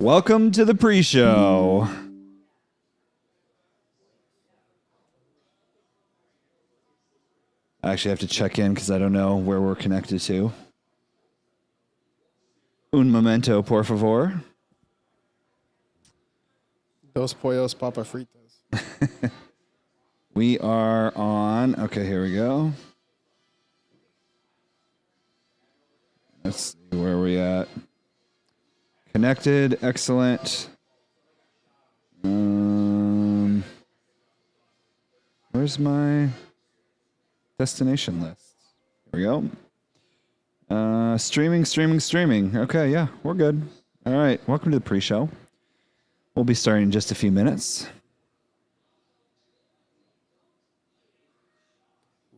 Welcome to the pre-show. I actually have to check in because I don't know where we're connected to. Un momento, por favor. Dos pollos papa fritas. We are on. Okay, here we go. Let's see where we at. Connected, excellent. Where's my destination list? Here we go. Streaming. Okay, yeah, we're good. All right, welcome to the pre-show. We'll be starting in just a few minutes.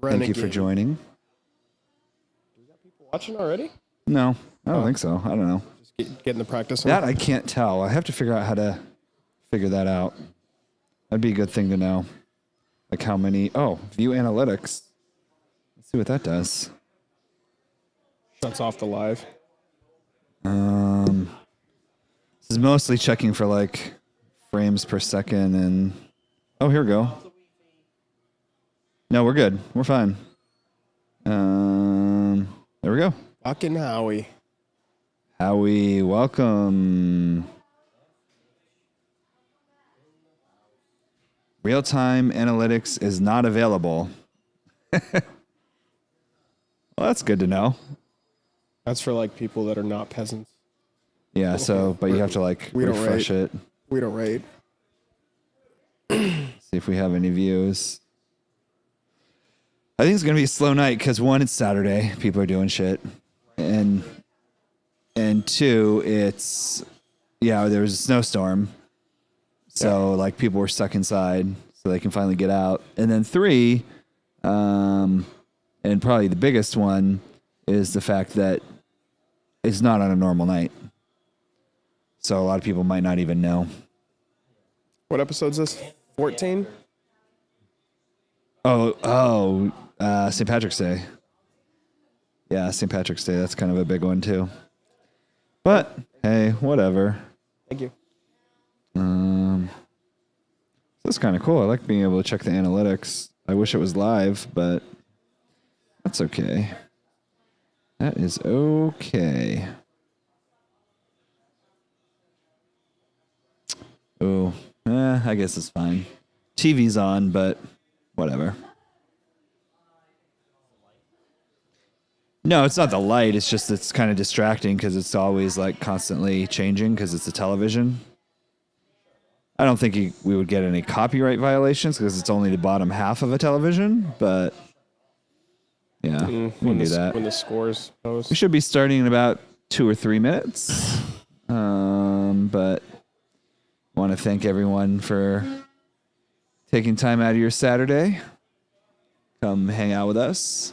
Renegade. Thank you for joining. Do we got people watching already? No, I don't think so. I don't know. Just getting the practice on. That I can't tell. I have to figure out how to figure that out. That'd be a good thing to know. Like how many... Oh, view analytics. Let's see what that does. Shuts off the live. This is mostly checking for like frames per second and... Oh, here we go. No, we're good. We're fine. There we go. Fucking Howie. Howie, welcome. Real-time analytics is not available. Well, that's good to know. That's for like people that are not peasants. Yeah, so, but you have to like We don't refresh rate. it. We don't rate. See if we have any views. I think it's going to be a slow night because one, it's Saturday. People are doing shit. And two, it's, yeah, there was a snowstorm. So like people were stuck inside so they can finally get out. And then three, and probably the biggest one is the fact that it's not on a normal night. So a lot of people might not even know. What episode's this? 14? St. Patrick's Day. Yeah, St. Patrick's Day. That's kind of a big one too. But hey, whatever. Thank you. That's kind of cool. I like being able to check the analytics. I wish it was live, but that's okay. That is okay. Oh, I guess it's fine. TV's on, but whatever. No, it's not the light. It's just it's kind of distracting because it's always like constantly changing because it's a television. I don't think we would get any copyright violations because it's only the bottom half of a television, but yeah, we can do that. When the scores post. We should be starting in about 2 or 3 minutes. But I want to thank everyone for taking time out of your Saturday. Come hang out with us.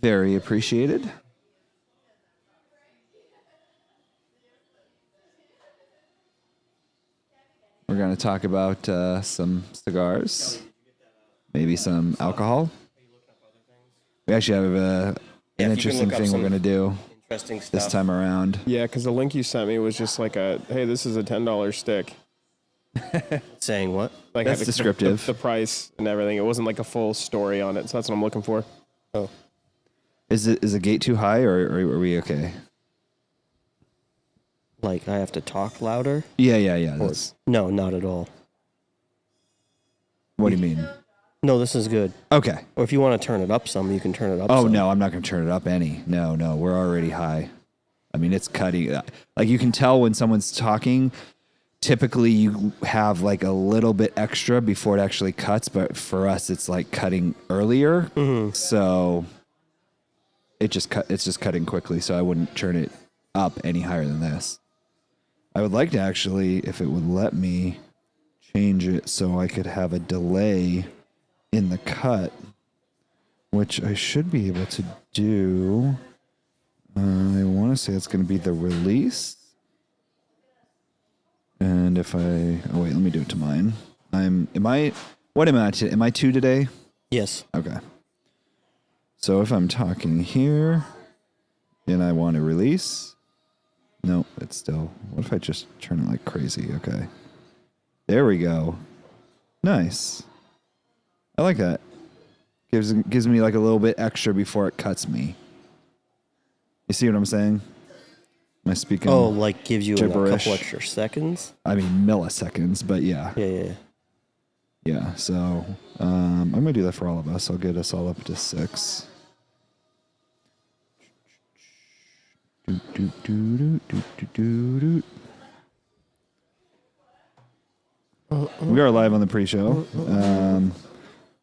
Very appreciated. We're going to talk about some cigars, maybe some alcohol. We actually have an interesting thing we're going to do this time around. Yeah, because the link you sent me was just like hey, this is a $10 stick. Saying what? Like That's descriptive. The price and everything. It wasn't like a full story on it, so that's what I'm looking for. Oh. Is the gate too high, or are we okay? Like I have to talk louder? Yeah. Or, no, not at all. What do you mean? No, this is good. Okay. Or if you want to turn it up some, you can turn it up Oh, some. no, I'm not going to turn it up any. No, we're already high. I mean, it's cutting. Like, you can tell when someone's talking, typically you have, like, a little bit extra before it actually cuts, but for us, it's, like, cutting earlier. Mm-hmm. So it's just cutting quickly, so I wouldn't turn it up any higher than this. I would like to actually, if it would let me, change it so I could have a delay in the cut, which I should be able to do. I want to say it's going to be the release. And if oh wait, let me do it to mine. What am I today? Am I 2 today? Yes. Okay. So if I'm talking here and I want to release, No, it's still. What if I just turn it like crazy? Okay. There we go. Nice. I like that. Gives me like a little bit extra before it cuts me. You see what I'm saying? Am I speaking? Oh, like gives you gibberish? a couple extra seconds? I mean milliseconds, but yeah. Yeah. Yeah, so I'm going to do that for all of us. I'll get us all up to 6. We are live on the pre-show.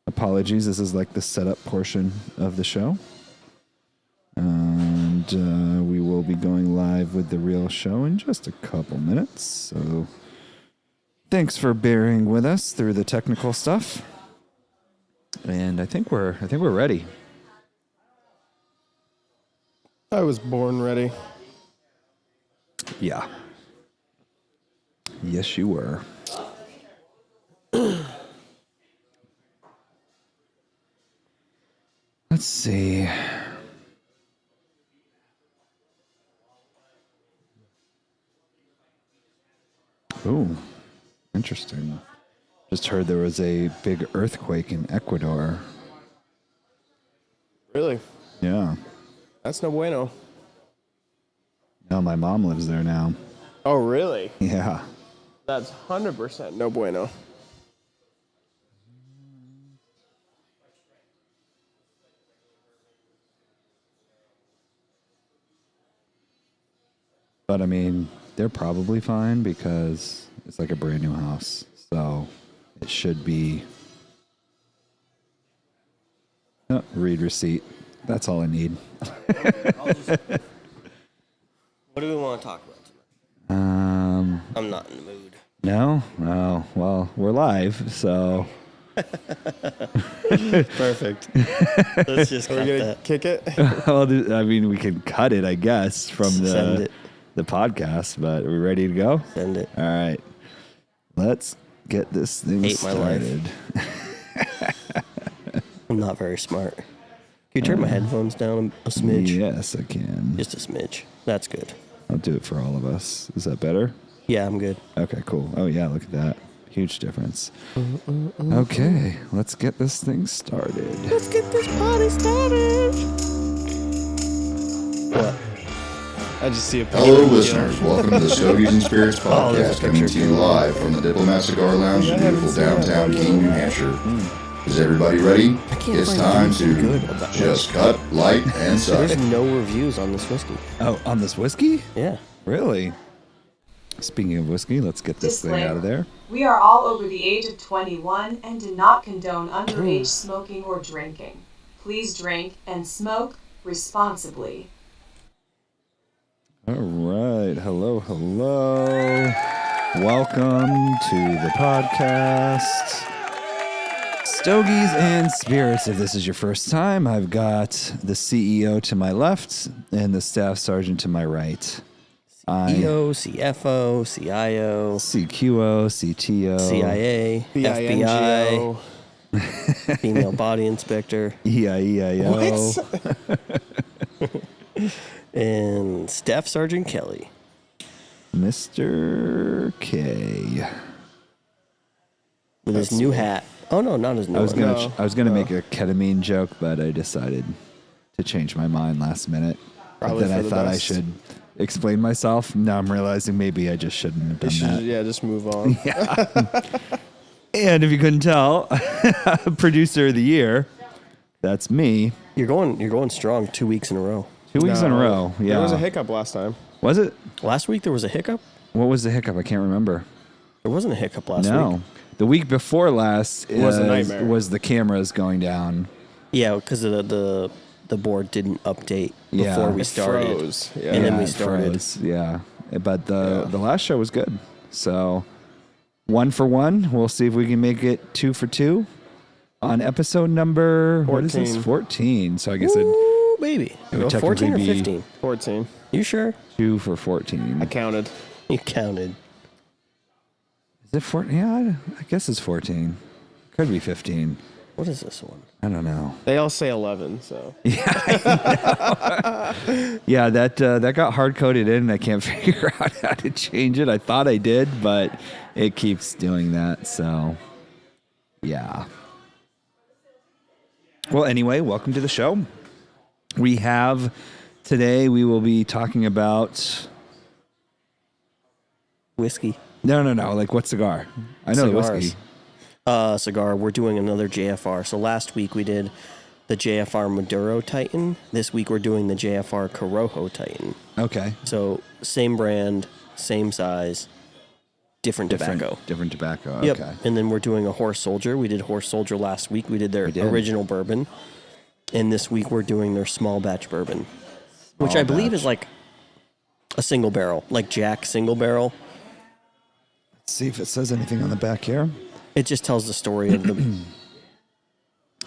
Apologies, this is like the setup portion of the show. And we will be going live with the real show in just a couple minutes. So thanks for bearing with us through the technical stuff. And I think we're ready. I was born ready. Yeah. Yes, you were. Let's see. Ooh, interesting. Just heard there was a big earthquake in Ecuador. Really? Yeah. That's no bueno. No, my mom lives there now. Oh, really? Yeah. That's 100% no bueno. But I mean, they're probably fine because it's like a brand new house. So it should be. Oh, read receipt. That's all I need. What do we want to talk about tonight? I'm not in the mood. No? Oh, well, we're live, so. Perfect. Let's just Are cut we going to that. kick it? Well, I mean, we can cut it, I guess, from Send it. the podcast, but are we ready to go? Send it. All right. Let's get this thing Hate my life. started. I'm not very smart. Can you turn my headphones down a smidge? Yes, I can. Just a smidge. That's good. I'll do it for all of us. Is that better? Yeah, I'm good. Okay, cool. Oh, yeah, look at that. Huge difference. Okay, let's get this thing started. Let's get this party started. What? I just see a picture. Hello, of you. listeners. Welcome to the Stogies and Spirits Oh, there's a podcast, coming picture. to you live from the Diplomat Cigar Lounge in beautiful downtown Keene, New Hampshire. Is everybody ready? can't It's find time anything good to about just cut, light, and suck. There's no reviews on this whiskey. Oh, on this whiskey? Yeah. Really? Speaking of whiskey, let's get this thing out of there. We are all over the age of 21 and do not condone underage smoking or drinking. Please drink and smoke responsibly. All right. Hello, hello. Welcome to the podcast. Stogies and Spirits. If this is your first time, I've got the CEO to my left and the staff sergeant to my right. EO, CFO, CIO, CQO, CTO, CIA, BINGO. FBI, female body inspector, EIEIO. and Staff Sergeant Kelly. Mr. K. With his new hat. Oh, no, not his new I was one. gonna make a ketamine joke, but I decided to change my mind last minute. Probably But then for I the thought best. I should explain myself. Now I'm realizing maybe I just shouldn't have done that. Yeah, just move on. And if you couldn't tell, producer of the year, that's me. You're going strong 2 weeks in a row. 2 weeks in a No, row. Yeah. There was a hiccup last time. Was it? Last week there was a hiccup? What was the hiccup? I can't remember. There wasn't a hiccup last No. week. The week before last Was a nightmare. was the cameras going down. Yeah, because the board didn't update Yeah. before we It started. froze. Yeah. And then we it started. froze, yeah. But the last show was good. So 1 for 1. We'll see if we can make it 2 for 2 on episode number 14. What is this? 14. So I guess Ooh, baby. It would 14 or technically be- 15? 14. You sure? 2 for 14. I counted. You counted. Is it 14? Yeah, I guess it's 14. Could be 15. What is this one? I don't know. They all say 11, so. Yeah, that got hard coded in. And I can't figure out how to change it. I thought I did, but it keeps doing that. So, yeah. Well, anyway, welcome to the show. Today we will be talking about Whiskey. No. Like what cigar? I know the whiskey. Cigar. We're doing another JFR. So last week we did the JFR Maduro Titan. This week we're doing the JFR Corojo Titan. Okay. So same brand, same size, different tobacco. Different tobacco. Yep. Okay. And then we're doing a Horse Soldier. We did Horse Soldier last week. We did their original bourbon. And this week we're doing their small batch bourbon, which I believe is like a single barrel, like Jack single barrel. Let's see if it says anything on the back here. It just tells the story of the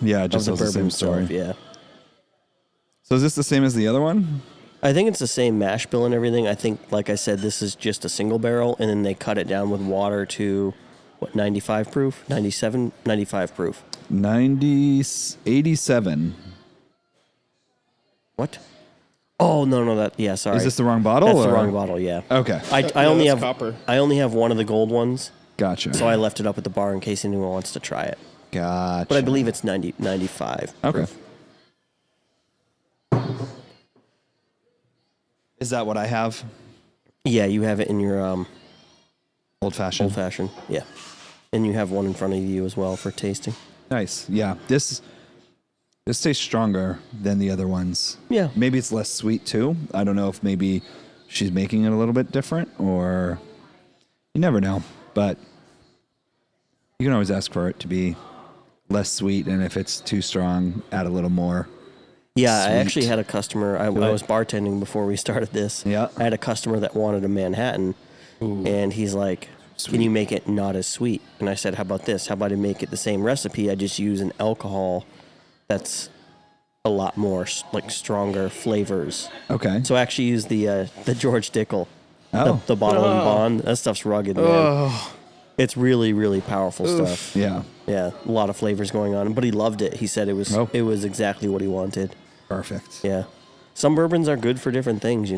Yeah, it just tells the same story. Stuff, yeah. So is this the same as the other one? I think it's the same mash bill and everything. I think, like I said, this is just a single barrel, and then they cut it down with water to, 95 proof? 97? 95 proof. 87. What? Oh, no, sorry. Is this the wrong bottle? That's the wrong bottle, yeah. Okay. I only have copper. I only have one of the gold ones, Gotcha. so I left it up at the bar in case anyone wants to try it. Gotcha. But I believe it's 95 Okay. proof. Is that what I have? Yeah, you have it in your Old fashioned. old fashioned. Yeah. And you have one in front of you as well for tasting. Nice. Yeah. This tastes stronger than the other ones. Yeah. Maybe it's less sweet too. I don't know if maybe she's making it a little bit different, or you never know. But you can always ask for it to be less sweet, and if it's too strong, add a little more. Yeah, Sweet. I actually had a customer. I was bartending before we started this. Yeah. I had a customer that wanted a Manhattan, and he's like, "Can you make it not as sweet?" And I said, "How about this? How about I make it the same recipe? I just use an alcohol that's a lot more like stronger flavors." Okay. So I actually use the George Dickel, Oh. the bottle and bond. That stuff's rugged, man. It's really, really powerful stuff. Yeah. Yeah, a lot of flavors going on. But he loved it. He said it was exactly what he wanted. Perfect. Yeah, some bourbons are good for different things.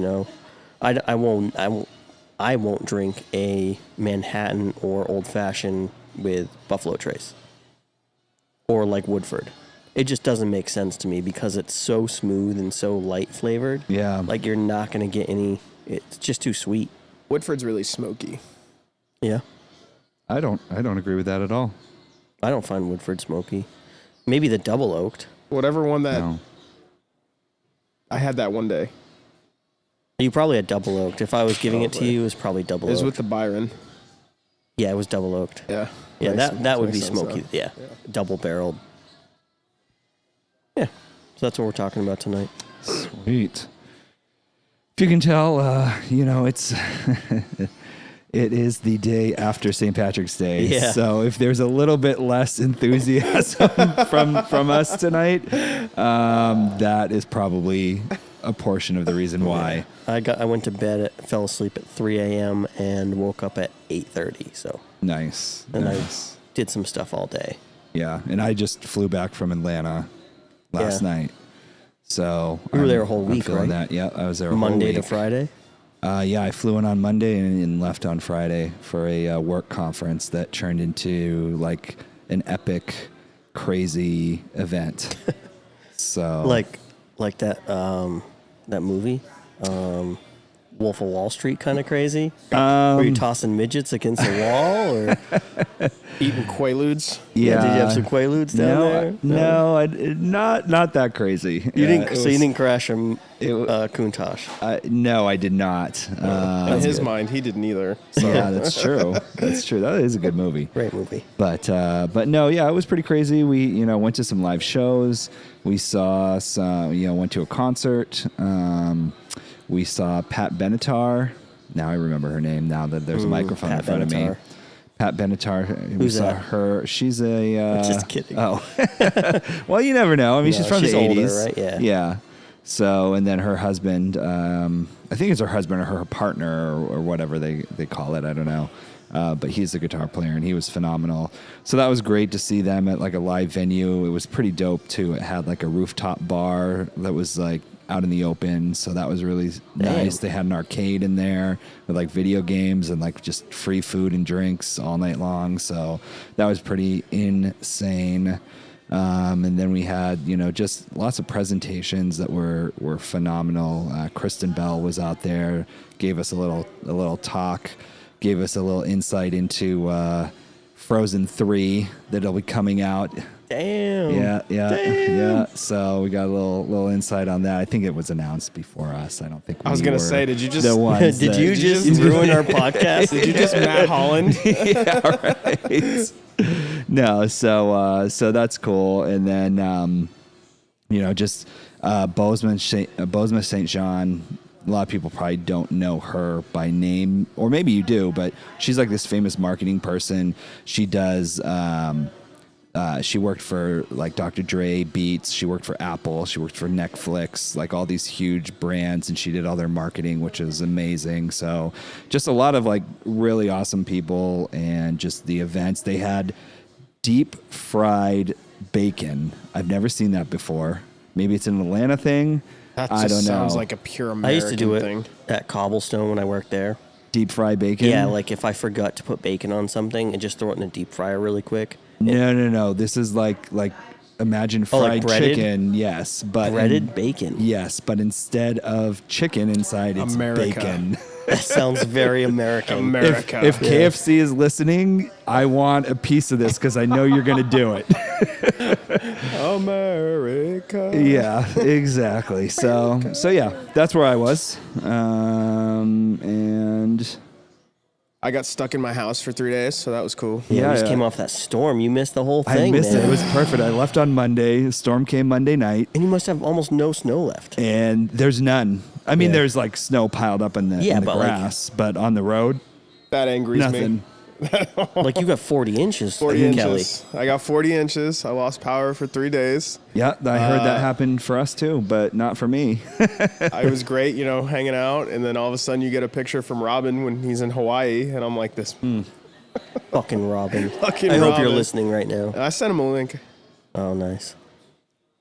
I won't drink a Manhattan or Old Fashioned with Buffalo Trace or like Woodford. It just doesn't make sense to me because it's so smooth and so light flavored. Yeah. Like you're not gonna get any. It's just too sweet. Woodford's really smoky. Yeah, I don't agree with that at all. I don't find Woodford smoky. Maybe the double oaked. Whatever one that No. I had that one day. You probably had double oaked. If I was giving it to you, it was probably double It was oaked. with the Byron. Yeah, it was double oaked. Yeah. Yeah, Nice- that would nice be sense, smoky. though. Yeah, double barreled. Yeah, so that's what we're talking about tonight. Sweet. If you can tell, it's it is the day after St. Patrick's Day. Yeah. So if there's a little bit less enthusiasm from us tonight, that is probably a portion of the reason why. I went to bed, fell asleep at 3 a.m. and woke up at 8:30. So Nice. and Nice. I did some stuff all day. Yeah, and I just flew back from Atlanta last Yeah. night. So You were I'm- there a whole I'm week, feeling right? That. Yeah, I was there a Monday whole to week. Friday. Yeah, I flew in on Monday and left on Friday for a work conference that turned into like an epic, crazy event. So Like that that movie, Wolf of Wall Street, kind of crazy. Were you tossing midgets against the wall, or Eating Quaaludes. yeah, did you have some Quaaludes down there? No, not that crazy. You didn't. So you didn't crash a it- Countach. No, I did not. In his mind, he didn't either. Yeah, that's true. That's true. That is a good movie. Great movie. But no, yeah, it was pretty crazy. We went to some live shows. We saw some, went to a concert. We saw Pat Benatar. Now I remember her name. Now that there's a microphone Pat in front of me. Benatar. Pat Benatar. We Who's saw that? her. She's a. Just kidding. Oh, well, you never know. I mean, No, she's from she's the older, 80s, right? Yeah. Yeah. So, and then her husband, I think it's her husband or her partner or whatever they call it. I don't know. But he's a guitar player and he was phenomenal. So that was great to see them at like a live venue. It was pretty dope too. It had like a rooftop bar that was like out in the open. So that was really nice. They had an arcade in there with like video games and like just free food and drinks all night long. So that was pretty insane. And then we had, just lots of presentations that were phenomenal. Kristen Bell was out there, gave us a little talk, gave us a little insight into Frozen 3 that'll be coming out. Damn. Yeah. So we got a little insight on that. I think it was announced before us. I don't think I was going to say, did you just the ones Did that- you just ruin our podcast? Did you just Matt Holland? Yeah, right. No, so that's cool. And then just Bozeman St. John. A lot of people probably don't know her by name, or maybe you do, but she's like this famous marketing person. She does. She worked for like Dr. Dre, Beats. She worked for Apple. She worked for Netflix, like all these huge brands, and she did all their marketing, which is amazing. So just a lot of like really awesome people, and just the events. They had deep fried bacon. I've never seen that before. Maybe it's an Atlanta thing. That I just don't know. sounds like a pure American I used to do it thing. at Cobblestone when I worked there. Deep fried bacon. Yeah, like if I forgot to put bacon on something and just throw it in a deep fryer really quick. No. This is like imagine Oh, like fried breaded? chicken. Yes, but Breaded bacon. Yes, but instead of chicken inside, it's America. bacon. That sounds very American. America. If KFC is listening, I want a piece of this because I know you're going to do it. America. Yeah, exactly. So yeah, that's where I was. And I got stuck in my house for 3 days, so that was cool. Yeah, Yeah, we just yeah. came off that storm. You missed the whole I thing. missed it. man. It was perfect. I left on Monday. The storm came Monday night, And you must have almost no snow left. and there's none. I mean, Yeah. there's like snow piled up in the, Yeah, in the but, like- grass, but on the road, That angries nothing. me. Like you got 40 inches, 40 Kelly. inches. I got 40 inches. I lost power for 3 days. Yeah, I heard that happened for us too, but not for me. It was great, hanging out, and then all of a sudden you get a picture from Robin when he's in Hawaii, and I'm like, this Fucking Robin. fucking I hope you're Robin. listening right now. And I sent him a link, Oh, nice.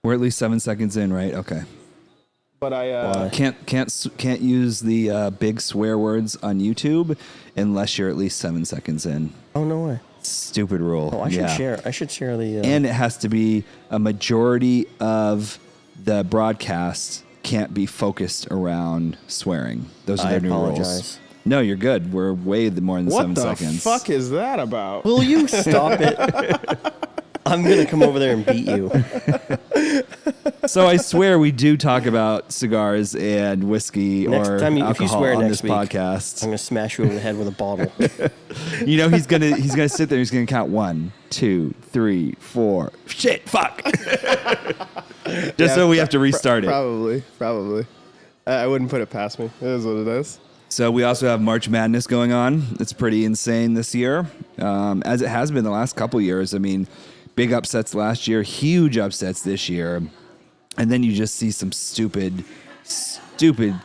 We're at least 7 seconds in, right? Okay. but I Why? Can't use the big swear words on YouTube unless you're at least 7 seconds in. Oh, no way. Stupid rule. Oh, I should Yeah. share. I should share the. And it has to be a majority of the broadcast can't be focused around swearing. Those are I their new rules. apologize. No, you're good. We're way more than what 7 the seconds. fuck is that about? Will you stop it? I'm gonna come over there and beat you. So I swear we do talk about cigars and whiskey Next or time if you alcohol swear on next this week, podcast. I'm gonna smash you over the head with a bottle. He's gonna sit there. He's gonna count 1, 2, 3, 4. Shit, fuck. Just so we have to restart it. Probably. I wouldn't put it past me. It is what it is. So we also have March Madness going on. It's pretty insane this year, as it has been the last couple years. I mean, big upsets last year, huge upsets this year, and then you just see some stupid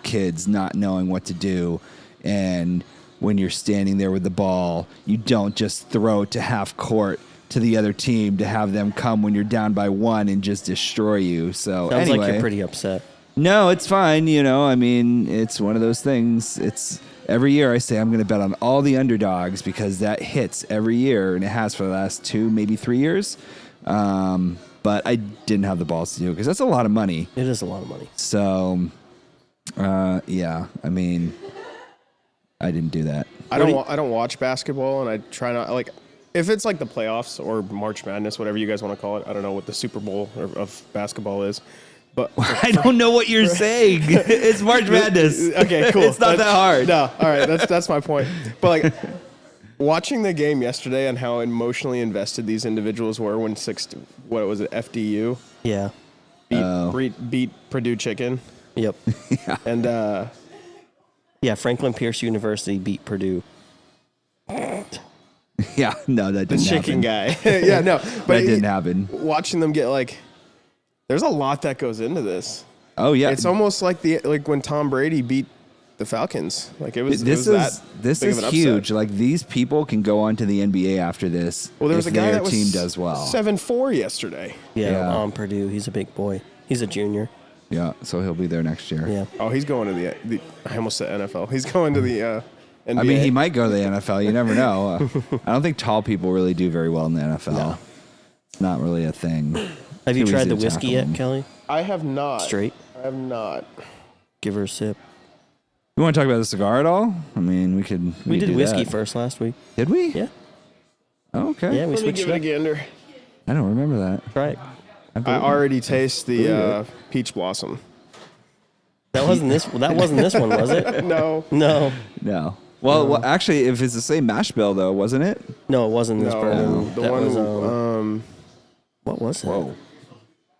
kids not knowing what to do. And when you're standing there with the ball, you don't just throw it to half court to the other team to have them come when you're down by 1 and just destroy you. So Sounds anyway, like you're pretty upset. no, it's fine. I mean, it's one of those things. It's every year I say I'm going to bet on all the underdogs because that hits every year, and it has for the last 2, maybe 3 years. But I didn't have the balls to do it because that's a lot of money. It is a lot of money. So, yeah, I mean, I didn't do that. I don't watch basketball, and I try not like if it's like the playoffs or March Madness, whatever you guys want to call it. I don't know what the Super Bowl of basketball is, but I don't know what you're saying. It's March Madness. okay, cool. It's not that hard. No, all right, that's my point. But like watching the game yesterday and how emotionally invested these individuals were when FDU Yeah. beat Purdue Chicken, Yep. and Yeah. Franklin Pierce University beat Purdue. Yeah, no, that the didn't chicken happen. guy. Yeah, no, but That didn't happen. watching them get like, there's a lot that goes into this. Oh yeah, It's almost like when Tom Brady beat the Falcons. Like it was. This it was this big of is an upset. huge. Like these people can go on to the NBA after this. Well, there was if a guy their that was team does well. 7-4 yesterday. Yeah, on Purdue. He's a big boy. He's a junior. Yeah, so he'll be there next year. Yeah. Oh, he's going to the I almost said NFL. He's going to the NBA. I mean, he might go to the NFL. You never know. I don't think tall people really do very well in the NFL. No. It's not really a thing. Have you Too tried easy the to whiskey tackle yet, them. Kelly? I have not. Straight. I have not. Give her a sip. You want to talk about the cigar at all? I mean, we could. We did do whiskey that. first last week. Did we? Yeah. Oh, okay. Yeah, we Let me switched give it it a up. gander. I don't remember that. Try it. I already taste the peach blossom. That wasn't this. That wasn't this one, was it? No. No. No. Well, actually, if it's the same mash bill, though, wasn't it? No, it wasn't this bourbon. The That one was, what was it? Whoa.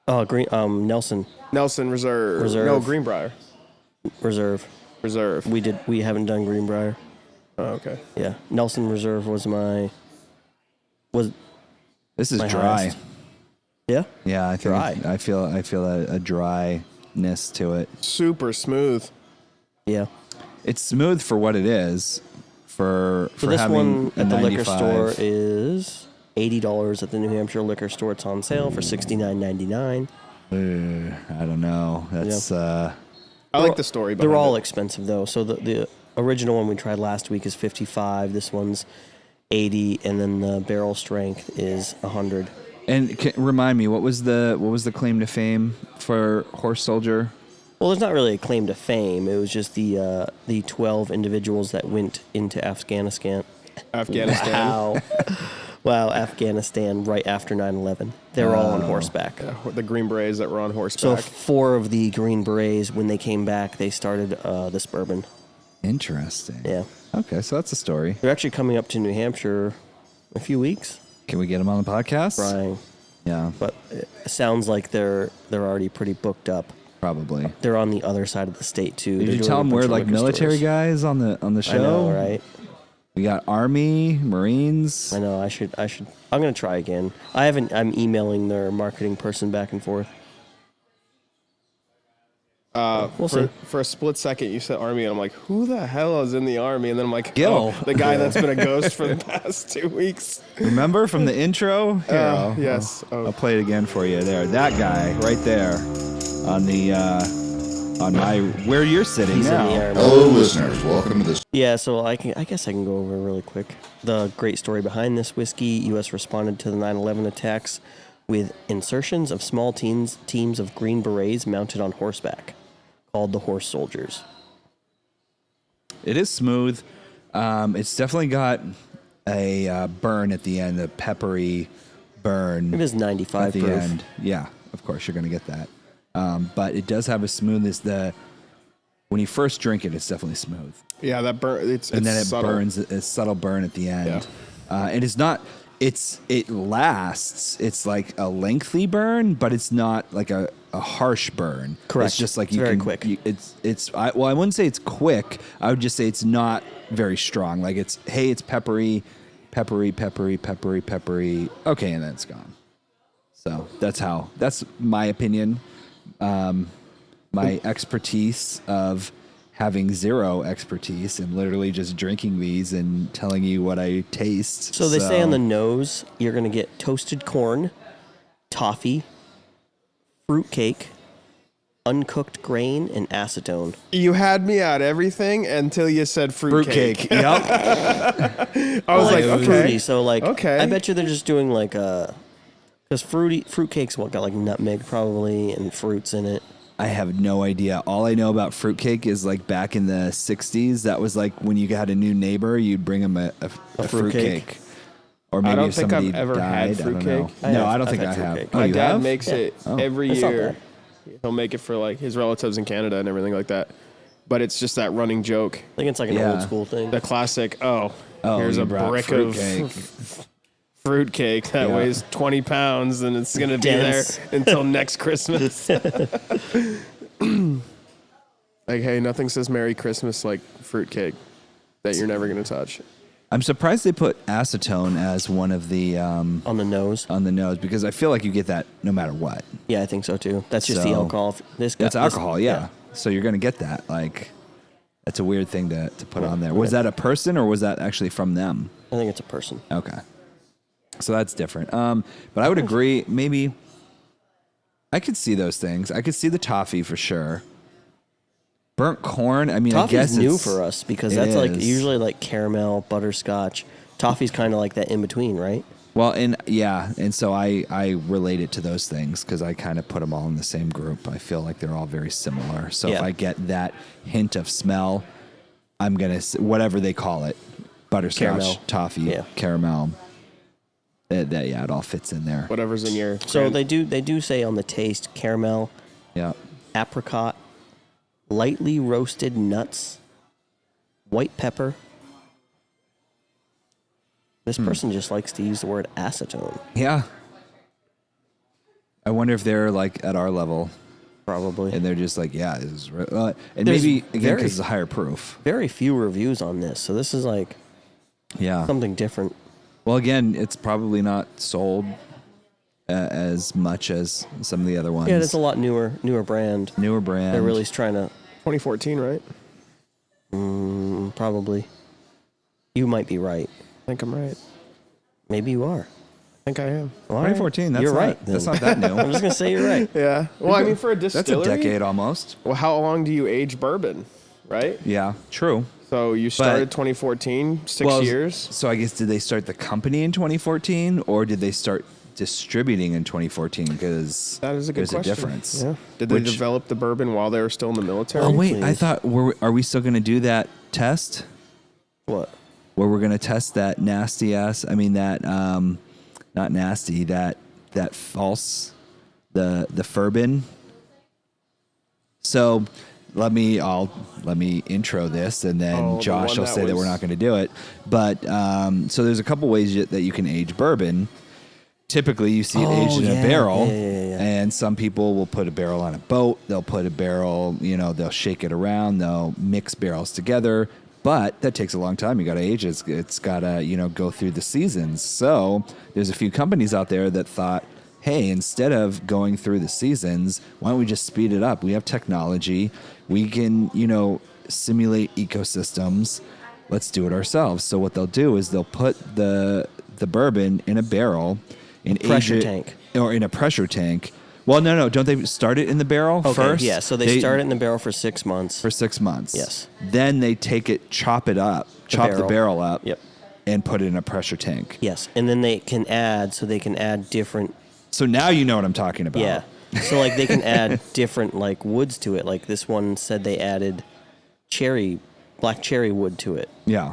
Oh, green. Nelson Nelson Reserve. Reserve. No, Greenbrier. Reserve. Reserve. We haven't done Greenbrier. Oh, okay. Yeah, Nelson Reserve was This is my dry. highest. Yeah. Yeah, I think Dry. I feel a dryness to it. Super smooth. Yeah. It's smooth for what it is. For So this having one a at the liquor 95. store is $80 at the New Hampshire liquor store. It's on sale for $69.99. I don't know. That's I like the story behind They're all it. expensive though. So the original one we tried last week is 55. This one's 80, and then the barrel strength is 100. And remind me, what was the claim to fame for Horse Soldier? Well, there's not really a claim to fame. It was just the 12 individuals that went into Afghanistan. Afghanistan. Wow, Afghanistan right after 9/11. They were all on horseback. The Green Berets that were on So horseback. 4 of the Green Berets, when they came back, they started this bourbon. Interesting. Yeah. Okay, so that's a story. They're actually coming up to New Hampshire in a few weeks. Can we get them on the podcast? Trying. Yeah, But it sounds like they're already pretty booked up. probably. They're on the other side of the state too. Did They're you doing tell a them bunch we're of like liquor military stores. guys on the show? I know, right? We got Army, Marines. I know. I should. I'm gonna try again. I'm emailing their marketing person back and forth. We'll see. For a split second, you said Army, and I'm like, who the hell is in the Army? And then I'm like, Gil. oh, the guy that's been a ghost for the past 2 weeks. Remember from the intro? Here, Yes. I'll play it again for you. There, that guy right there, on the on my where you're sitting He's in now. the Army. Hello, listeners. Welcome to this. Yeah, so I guess I can go over really quick. The great story behind this whiskey: U.S. responded to the 9/11 attacks with insertions of small teams of Green Berets mounted on horseback, called the Horse Soldiers. It is smooth. It's definitely got a burn at the end, a peppery burn. It is 95 at the proof. end. Yeah, of course you're going to get that. But it does have a smoothness. When you first drink it, it's definitely smooth, Yeah, that burn. It's and then it subtle. burns a subtle burn at the end. Yeah. And it's not. It lasts. It's like a lengthy burn, but it's not like a harsh burn. Correct. It's just like It's you very can. quick. I wouldn't say it's quick. I would just say it's not very strong. Like it's peppery. Okay, and then it's gone. So that's my opinion. My expertise of having zero expertise and literally just drinking these and telling you what I taste. So they say on the nose, you're going to get toasted corn, toffee, fruitcake, uncooked grain, and acetone. You had me at everything until you said fruitcake. Yep. I was like, okay. fruity. So Okay. I bet you they're just doing because fruitcake's got like nutmeg probably and fruits in it. I have no idea. All I know about fruitcake is like back in the 60s, that was like when you had a new neighbor, you'd bring them a fruitcake. Or maybe I don't if think somebody I've ever died, had fruitcake. I don't know. I don't I've think had I have. fruitcake. Oh, My you dad have? makes it every It's not year. He'll make it for like his relatives in Canada and everything like that. But it's just that running joke. I think it's like an Yeah. old school thing. The classic, Oh, here's you a brought brick fruitcake. of fruitcake that Yeah. weighs 20 pounds and it's going to be Dense. there until next Christmas. Like, hey, nothing says Merry Christmas like fruitcake that you're never going to touch. I'm surprised they put acetone as one of the On the nose. because I feel like you get that no matter what. Yeah, I think so too. That's just the So- alcohol. That's alcohol, yeah. So you're going to get that. Like, that's a weird thing to put on there. Was that a person or was that actually from them? I think it's a person. Okay. So that's different. But I would agree, maybe I could see those things. I could see the toffee for sure. Burnt corn, I mean, Toffee's I guess new it's, for us because it that's like is. usually like caramel, butterscotch. Toffee's kind of like that in between, right? Well, and so I relate it to those things because I kind of put them all in the same group. I feel like they're all very similar. So if Yeah. I get that hint of smell, I'm going to, whatever they call it, butterscotch, Caramel. toffee, Yeah. caramel. It all fits in there. Whatever's in your. So they do say on the taste caramel, Yeah. apricot, lightly roasted nuts, white pepper. This person just likes to use the word acetone, Yeah. I wonder if they're like at our level probably. and they're just like, yeah, this is and There's maybe again very- because it's a higher proof. Very few reviews on this, so this is like Yeah. something different. Well, again, it's probably not sold as much as some of the other ones. Yeah, it's a lot newer brand. newer brand. They're really trying to 2014, right? probably. You might be right. I think I'm right. Maybe you are. I think I am. All right. 2014. That's You're not, right. That's then. not that new. I'm just gonna say you're right. Yeah. Well, I mean, for a That's distillery. a decade almost. Well, how long do you age bourbon, right? Yeah, true. So you started 2014, 6 years. So I guess did they start the company in 2014 or did they start distributing in 2014? Because That is a good there's question. a difference. Yeah. Did they Which- develop the bourbon while they were still in the military? Oh wait, I Please. thought are we still going to do that test What? where we're going to test that nasty ass? I mean that not nasty that false the Furbin. So let me intro this and then Oh, the Josh one will that say that we're was- not going to do it. But so there's a couple ways that you can age bourbon. Typically, you see it aged in a barrel, yeah. and some people will put a barrel on a boat. They'll put a barrel, they'll shake it around. They'll mix barrels together, but that takes a long time. You got to age it. It's got to, go through the seasons. So there's a few companies out there that thought, hey, instead of going through the seasons, why don't we just speed it up? We have technology. We can, simulate ecosystems. Let's do it ourselves. So what they'll do is they'll put the bourbon in a barrel and Pressure age it, tank. or in a pressure tank. Well, no. Don't they start it in the barrel Okay, first? yeah. So they start it in the barrel for 6 months. for 6 months. Yes. Then they take it, chop the barrel up, Yep. and put it in a pressure tank. Yes, and then they can add different. So now you know what I'm talking about. Yeah. So like they can add different like woods to it. Like this one said they added black cherry wood to it. Yeah.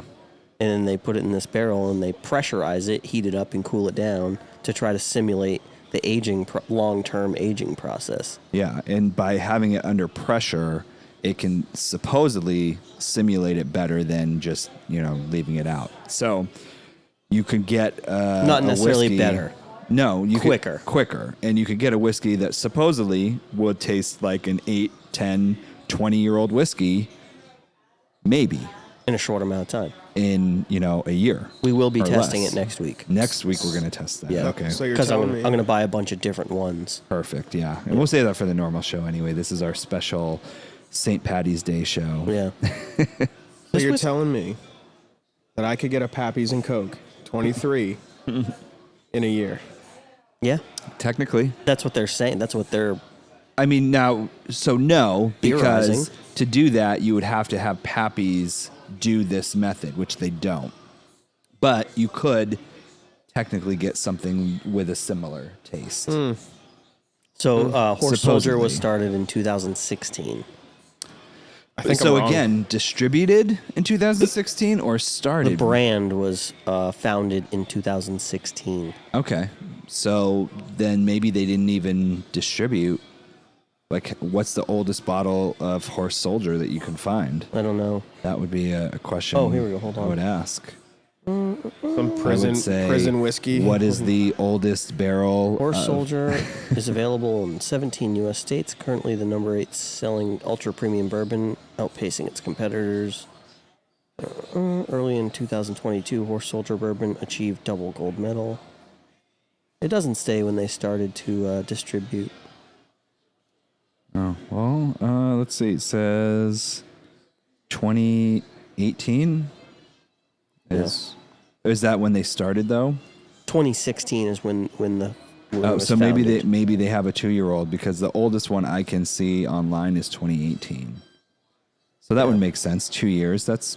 And then they put it in this barrel and they pressurize it, heat it up, and cool it down to try to simulate the long-term aging process. Yeah, and by having it under pressure, it can supposedly simulate it better than just leaving it out. So you could get Not necessarily a whiskey, better. No, you Quicker. quicker, and you could get a whiskey that supposedly would taste like an 8, 10, 20-year-old whiskey, maybe In a short amount of time. in a year. We will be or testing less. it next week. Next week we're going to test that. Yeah. Okay. So you're Because I'm telling me. going to buy a bunch of different ones. Perfect. Yeah, and we'll say that for the normal show anyway. This is our special St. Patty's Day show. Yeah. So you're telling me that I could get a Pappy's and Coke 23 in a year? Yeah. Technically, That's what they're saying. That's what they're. I mean, no, because Theorizing. to do that, you would have to have Pappy's do this method, which they don't. But you could technically get something with a similar taste. So Horse Soldier was Supposedly. started in 2016. I think So I'm wrong. again, distributed in 2016 or started? The brand was founded in 2016. Okay. So then maybe they didn't even distribute. Like, what's the oldest bottle of Horse Soldier that you can find? I don't know. That would be a question. Oh, here we go. Hold I on. would ask. Some I would prison say, whiskey. What is the oldest barrel? Horse of- Soldier is available in 17 U.S. states. Currently, the number 8 selling ultra premium bourbon, outpacing its competitors. Early in 2022, Horse Soldier Bourbon achieved double gold medal. It doesn't say when they started to distribute. Oh, well, let's see. It says 2018. Is that when they started though? 2016 is when the when it Oh, was so founded. maybe they have a 2-year-old because the oldest one I can see online is 2018. So that would make sense. 2 years. That's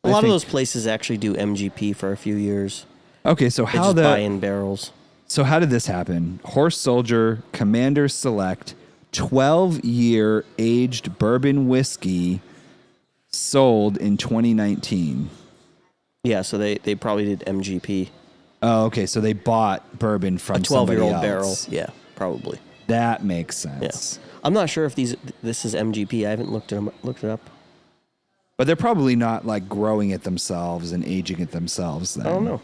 A lot of those places actually do MGP for a few years. Okay, so They how just the buy in barrels. So how did this happen? Horse Soldier Commander Select 12-year aged bourbon whiskey sold in 2019. Yeah, so they probably did MGP. Oh, okay. So they bought bourbon from A 12-year-old somebody barrel. else. Yeah, probably. That makes Yeah. sense. I'm not sure if this is MGP. I haven't looked it up. But they're probably not like growing it themselves and aging it themselves then. I don't know.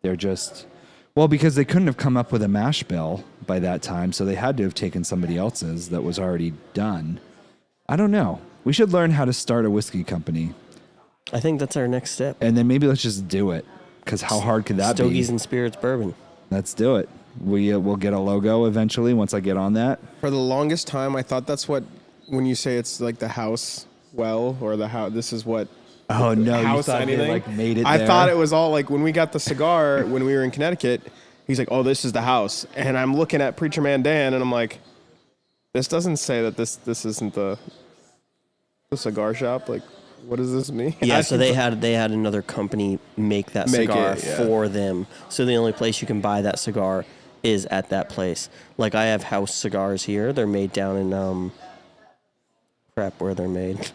They're just because they couldn't have come up with a mash bill by that time, so they had to have taken somebody else's that was already done. I don't know. We should learn how to start a whiskey company. I think that's our next step. And then maybe let's just do it. Because how hard could that be? Stogies and Spirits Bourbon. Let's do it. We'll get a logo eventually once I get on that. For the longest time, I thought that's what, when you say it's like the house well or the house, this is what. Oh no! You House thought anything. they like made it. I there? thought it was all like when we got the cigar when we were in Connecticut. He's like, "Oh, this is the house," and I'm looking at Preacher Man Dan, and I'm like, "This doesn't say that this isn't the cigar shop. Like, what does this mean?" Yeah, so they had another company make that Make cigar it, yeah. for them. So the only place you can buy that cigar is at that place. Like I have house cigars here. They're made down in where they're made.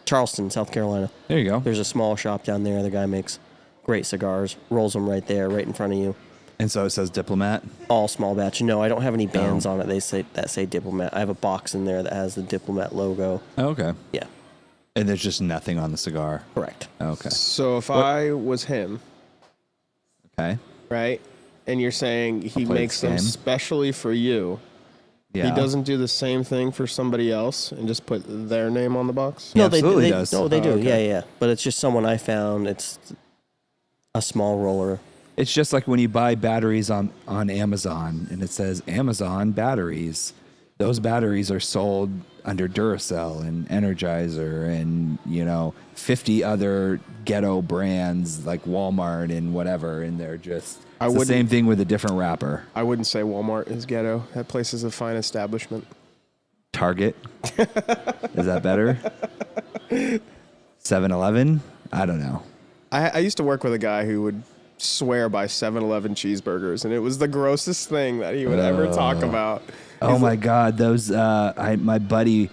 Charleston, South Carolina. There you go. There's a small shop down there. The guy makes great cigars. Rolls them right there, right in front of you. And so it says Diplomat. All small batch. No, I don't have any bands on it. They say Diplomat. I have a box in there that has the Diplomat logo. Oh, okay. Yeah, And there's just nothing on the cigar. correct. Okay. So if I was him, Okay. right, and you're saying he play makes this them game. specially for you, Yeah. he doesn't do the same thing for somebody else and just put their name on the box. He No, absolutely they does. No, they do. okay. Yeah. But it's just someone I found. It's a small roller. It's just like when you buy batteries on Amazon and it says Amazon batteries. Those batteries are sold under Duracell and Energizer and 50 other ghetto brands like Walmart and whatever, and they're just it's the same thing with a different wrapper. I wouldn't say Walmart is ghetto. That place is a fine establishment. Target. Is that better? 7-Eleven? I don't know. I used to work with a guy who would swear by 7-Eleven cheeseburgers, and it was the grossest thing that he would ever talk about. Oh my God, those my buddy,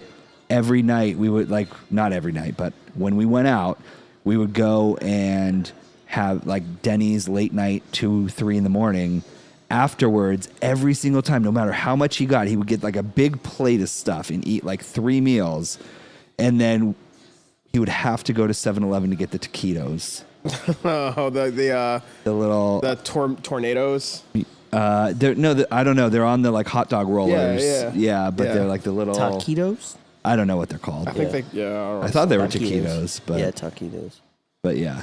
every night we would not every night, but when we went out, we would go and have like Denny's late night 2-3 in the morning. Afterwards, every single time, no matter how much he got, he would get like a big plate of stuff and eat like 3 meals, and then he would have to go to 7-Eleven to get the taquitos. Oh, the little tornadoes. I don't know. They're on the like hot dog rollers. Yeah. But Yeah. they're like the little Taquitos? I don't know what they're called. I think I don't know. I thought they were Taquitos. taquitos, but Yeah, taquitos. But yeah,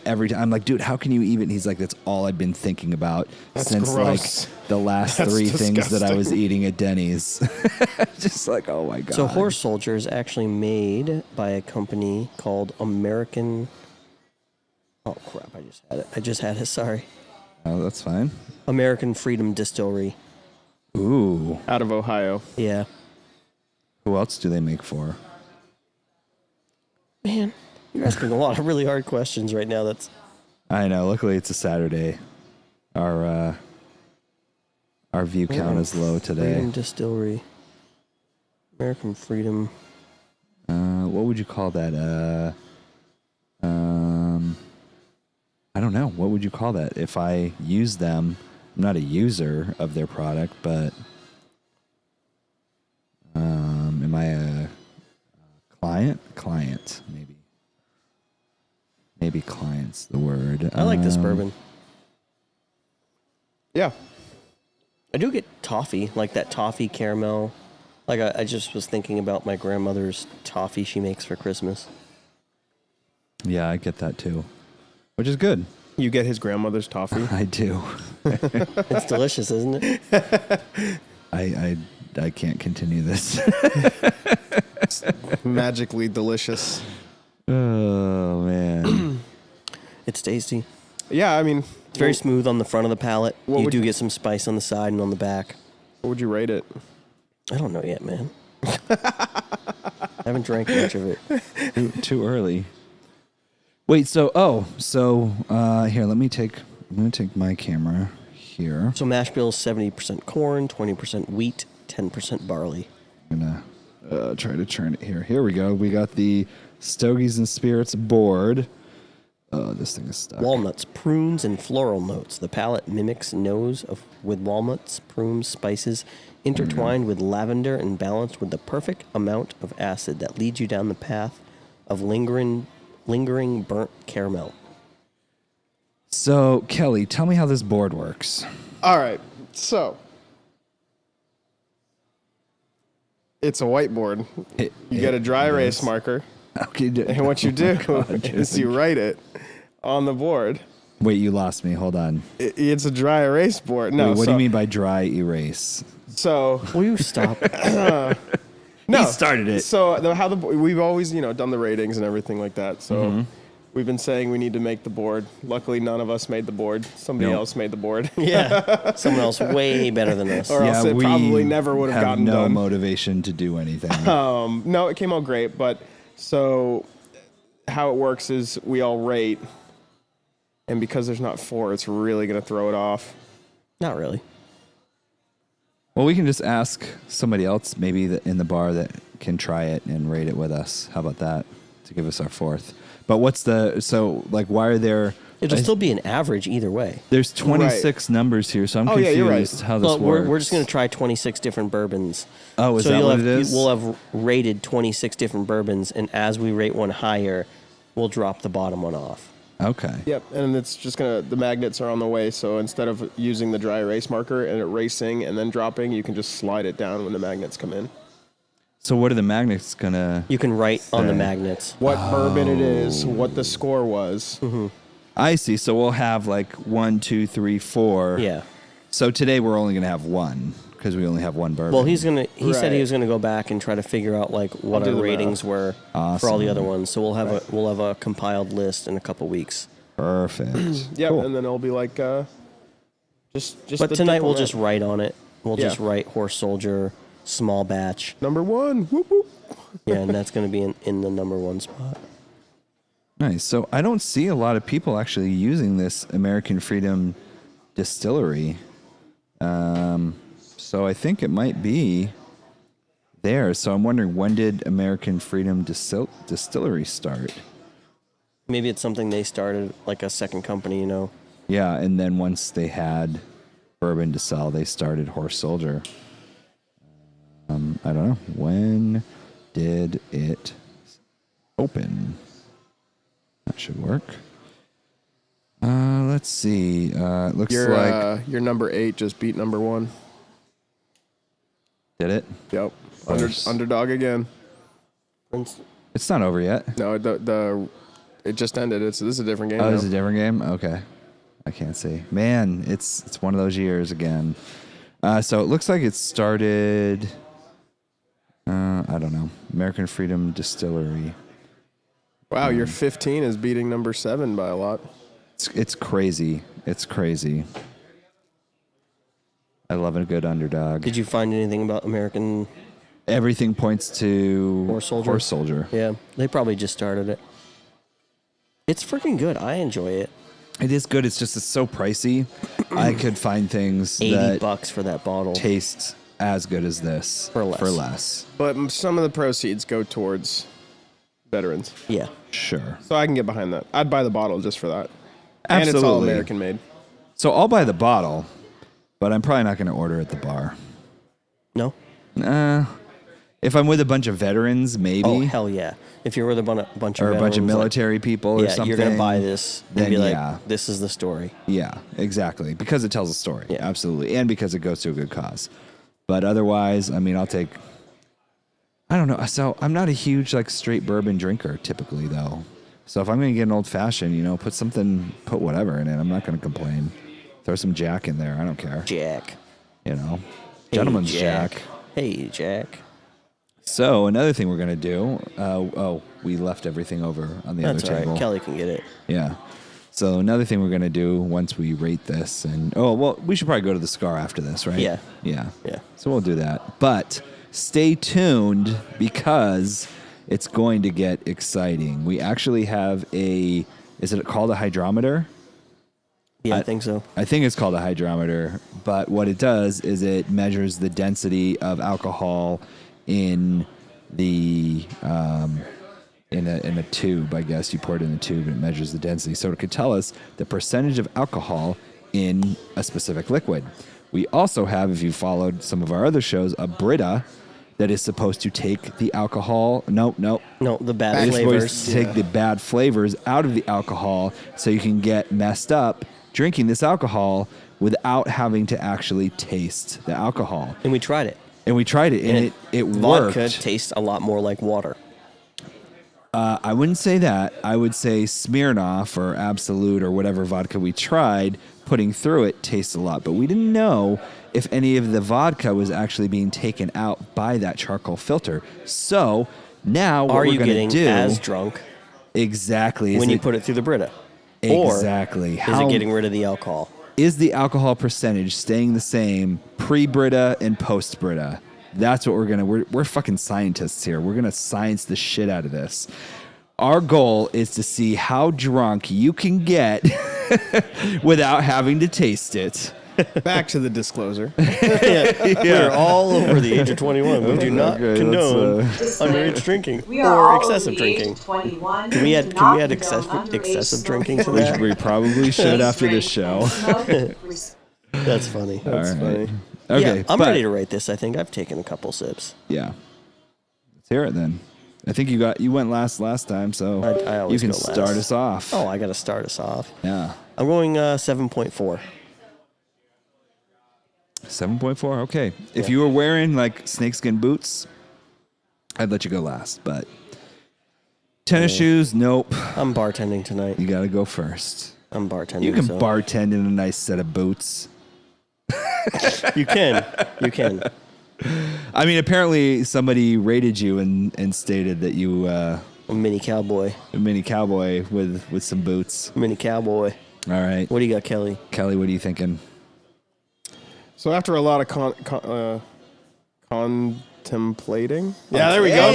every time I'm like, dude, how can you even? He's like, that's all I've been thinking about That's since gross. like the last That's 3 things that I was disgusting. eating at Denny's. Just like, oh my God. So Horse Soldier is actually made by a company called American. Oh crap! I just had it. Sorry. Oh, that's fine. American Freedom Distillery. Ooh. Out of Ohio. Yeah. Who else do they make for? Man, you're asking a lot of really hard questions right now. I know. Luckily, it's a Saturday. Our view count is low today. Freedom Distillery. American Freedom. What would you call that? I don't know. What would you call that? If I use them, I'm not a user of their product, but am I a client? Client, maybe. Maybe client's the word. I like this bourbon. Yeah. I do get toffee, like that toffee caramel. Like I just was thinking about my grandmother's toffee she makes for Christmas. Yeah, I get that too, which is good. You get his grandmother's toffee. I do. It's delicious, isn't it? I can't continue this. Magically delicious. Oh man. It's tasty. Yeah, I mean, It's very smooth on the front of the palate. What You would do you- get some spice on the side and on the back. what would you rate it? I don't know yet, man. I haven't drank much of it. Too early. Wait, so here, I'm gonna take my camera here. So mash bill is 70% corn, 20% wheat, 10% barley. I'm gonna try to turn it here. Here we go. We got the Stogies and Spirits board. Oh, this thing is stuck. Walnuts, prunes, and floral notes. The palate mimics nose with walnuts, prunes, spices, intertwined with lavender and balanced with the perfect amount of acid that leads you down the path of lingering burnt caramel. So, Kelly, tell me how this board works. All right, so it's a whiteboard. You get a dry erase marker, Okay. and what you do is you write it on the board. Wait, you lost me. Hold on. It's a dry erase board. No, Wait, what do so- you mean by dry erase? So Will you stop? no, He started it. So we've always done the ratings and everything like that. So we've been saying we need to make the board. Luckily, none of us made the board. Somebody Nope. else made the board. Yeah. Someone else way better than us. Or else it probably never would have gotten no done. motivation to do anything. No, it came out great. But so how it works is we all rate, and because there's not 4, it's really gonna throw it off. Not really. Well, we can just ask somebody else, maybe in the bar, that can try it and rate it with us. How about that? To give us our 4th. But why are there? It'll still be an average either way. There's 26 numbers here, so I'm Oh, confused yeah, you're right. how this Well, works. we're just going to try 26 different bourbons. Oh, is that what it is? We'll have rated 26 different bourbons, and as we rate one higher, we'll drop the bottom one off. Okay. Yep, and it's just the magnets are on the way, so instead of using the dry erase marker and erasing and then dropping, you can just slide it down when the magnets come in. So what are the magnets gonna? You can write on the Say. magnets. What bourbon it is, what the score was. I see. So we'll have like 1, 2, 3, 4. Yeah. So today we're only gonna have one because we only have one bourbon. Well, he said he Right. was gonna go back and try to figure out like what I'll do our the ratings were for all Awesome. the other ones. So we'll have a compiled list in a couple weeks. Perfect. Yep, Cool. and then it'll be like just. But the tonight we'll diplomat. just write on it. We'll just Yeah. write Horse Soldier, small batch. number 1. Whoop whoop. Yeah, and that's gonna be in the number 1 spot. Nice. So I don't see a lot of people actually using this American Freedom distillery. So I think it might be there. So I'm wondering, when did American Freedom Distillery start? Maybe it's something they started like a second company, Yeah, and then once they had bourbon to sell, they started Horse Soldier. I don't know. When did it open? That should work. Let's see. It looks like... Your number 8 just beat number 1. Did it? Yep. Course. Underdog again. It's not over yet. No, it just ended. This is a different game. Oh, now. it's a different game? Okay. I can't see. Man, it's one of those years again. So it looks like it started... I don't know. American Freedom Distillery. Wow, your 15 is beating number 7 by a lot. It's crazy. It's crazy. I love a good underdog. Did you find anything about American? Everything points to Horse Soldier? Horse Soldier. Yeah, they probably just started it. It's freaking good. I enjoy it. It is good. It's just it's so pricey. I could find things that $80 for that bottle. taste as good as this For less. But some of the proceeds go towards veterans. Yeah. Sure. So I can get behind that. I'd buy the bottle just for that. And it's all Absolutely. American made. So I'll buy the bottle, but I'm probably not going to order at the bar. No? If I'm with a bunch of veterans, maybe. Oh, hell yeah. If you're with a bunch of or a bunch of veterans, like, military people or yeah, something. you're going to buy this and then be like, yeah. this is the story. Yeah, exactly. Because it tells a story. Yeah. Absolutely. And because it goes to a good cause. But otherwise, I mean, I'll take... I don't know. So I'm not a huge, straight bourbon drinker, typically, though. So if I'm going to get an old fashioned, put whatever in it. I'm not going to complain. Throw some Jack in there. I don't care. Jack. Gentleman's Hey, Jack. Hey, Jack. So another thing we're going to do. We left everything over on the That's other all table. right. Kelly can get it. Yeah. So another thing we're going to do once we rate this, and we should probably go to the cigar after this, right? Yeah. Yeah. Yeah. So we'll do that. But stay tuned because it's going to get exciting. We actually have is it called a hydrometer? Yeah, I think so. I think it's called a hydrometer, but what it does is it measures the density of alcohol in the in a tube. I guess you pour it in a tube and it measures the density, so it could tell us the percentage of alcohol in a specific liquid. We also have, if you followed some of our other shows, a Brita that is supposed to take the alcohol. No, the bad it's flavors. supposed to take the bad flavors out of the alcohol, so you can get messed up drinking this alcohol without having to actually taste the alcohol. And we tried it. And it Vodka worked. tastes a lot more like water. I wouldn't say that. I would say Smirnoff or Absolute or whatever vodka we tried putting through it tastes a lot. But we didn't know if any of the vodka was actually being taken out by that charcoal filter. So now what Are we're you going to getting do as drunk exactly when you put it through the Brita? exactly Or is it getting rid of the alcohol? Is the alcohol percentage staying the same pre-Brita and post-Brita? That's what we're fucking scientists here. We're gonna science the shit out of this. Our goal is to see how drunk you can get without having to taste it. Back to the disclosor. We're all over the age of 21. We do not Okay, condone Disclaimer. underage drinking We are or all excessive over the age drinking. of 21 Can we and add- do can we not add condone excessive- underage excessive drinking smoking to or that? We probably should Please after drink this show. and smoke res- That's funny. That's All right. funny. Okay, Yeah, I'm but- ready to rate this. I think I've taken a couple sips. Yeah. Let's hear it then. I think you went last time, so I you always can go last. start us off. Oh, I got to start us off. Yeah. I'm going 7.4. 7.4. Okay. If you were wearing like snakeskin boots, I'd let you go last, but tennis shoes, nope. I'm bartending tonight. You got to go first. I'm bartending. You can so- bartend in a nice set of boots. You can. You can. I mean, apparently somebody rated you and stated that you A mini cowboy. a mini cowboy with some boots. Mini cowboy. All right. What do you got, Kelly? Kelly, what are you thinking? So after a lot of contemplating. Yeah, there we go.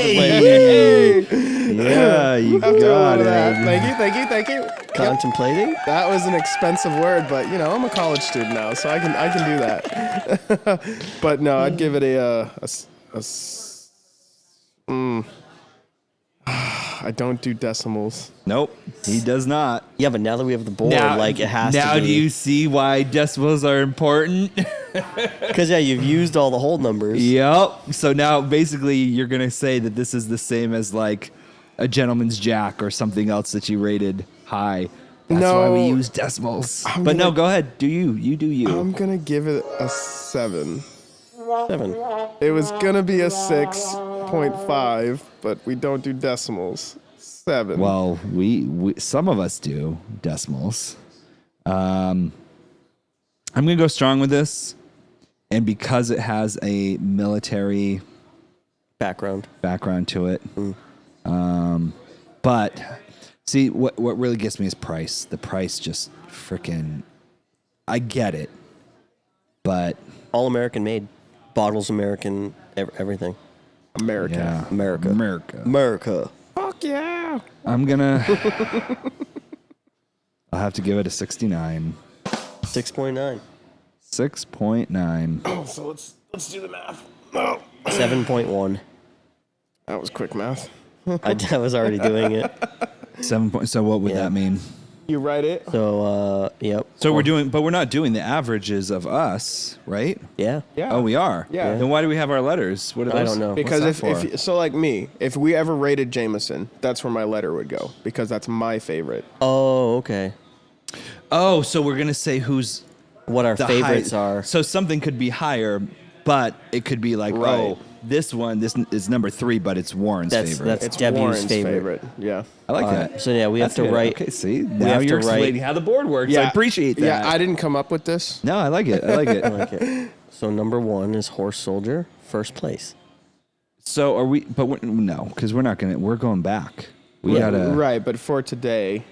Yeah, you Have to got order that. it. Thank you. Contemplating? That was an expensive word, but I'm a college student now, so I can do that. But no, I'd give it I don't do decimals. Nope, he does not. Yeah, but now that we have the board, it has now to be. do you see why decimals are important? Because, you've used all the whole numbers. Yep. So now basically you're going to say that this is the same as like a gentleman's jack or something else that you rated high. That's why we No. use decimals. I'm But no, gonna- go ahead. Do you. You do you. I'm gonna give it a 7. 7. It was gonna be a 6.5, but we don't do decimals. 7. Well, we some of us do decimals. I'm going to go strong with this. And because it has a military Background. background to it. But see, what really gets me is price. The price just freaking, I get it, but All American made. Bottles American, everything. America. yeah, America. America. Fuck yeah. I'm gonna, I'll have to give it a 69. 6.9. 6.9. Oh, so let's do the math. Oh, 7.1. that was quick math. I was already doing it. 7 point. So what would Yeah. that mean? You write it. So, yep. So we're not doing the averages of us, right? Yeah. Yeah. Oh, we are. Yeah. Then why do we have our letters? What are I those? don't know. Because What's that for? if so, like me, if we ever rated Jameson, that's where my letter would go because that's my favorite. Oh, okay. Oh, so we're gonna say who's What our the favorites high- are. So something could be higher, but it could be like, Right. oh, this one, this is number 3, but it's Warren's favorite. That's It's W's Warren's favorite. Yeah. I like All that. right, so yeah, we have That's to good. write. Okay, see, we now have you're to write- explaining how the board works. I appreciate that. Yeah, I didn't come up with this. No, I like it. I like it. I like it. So number 1 is Horse Soldier, first place. So are we? But no, because we're not gonna. We're going back. We gotta. Right, but for today,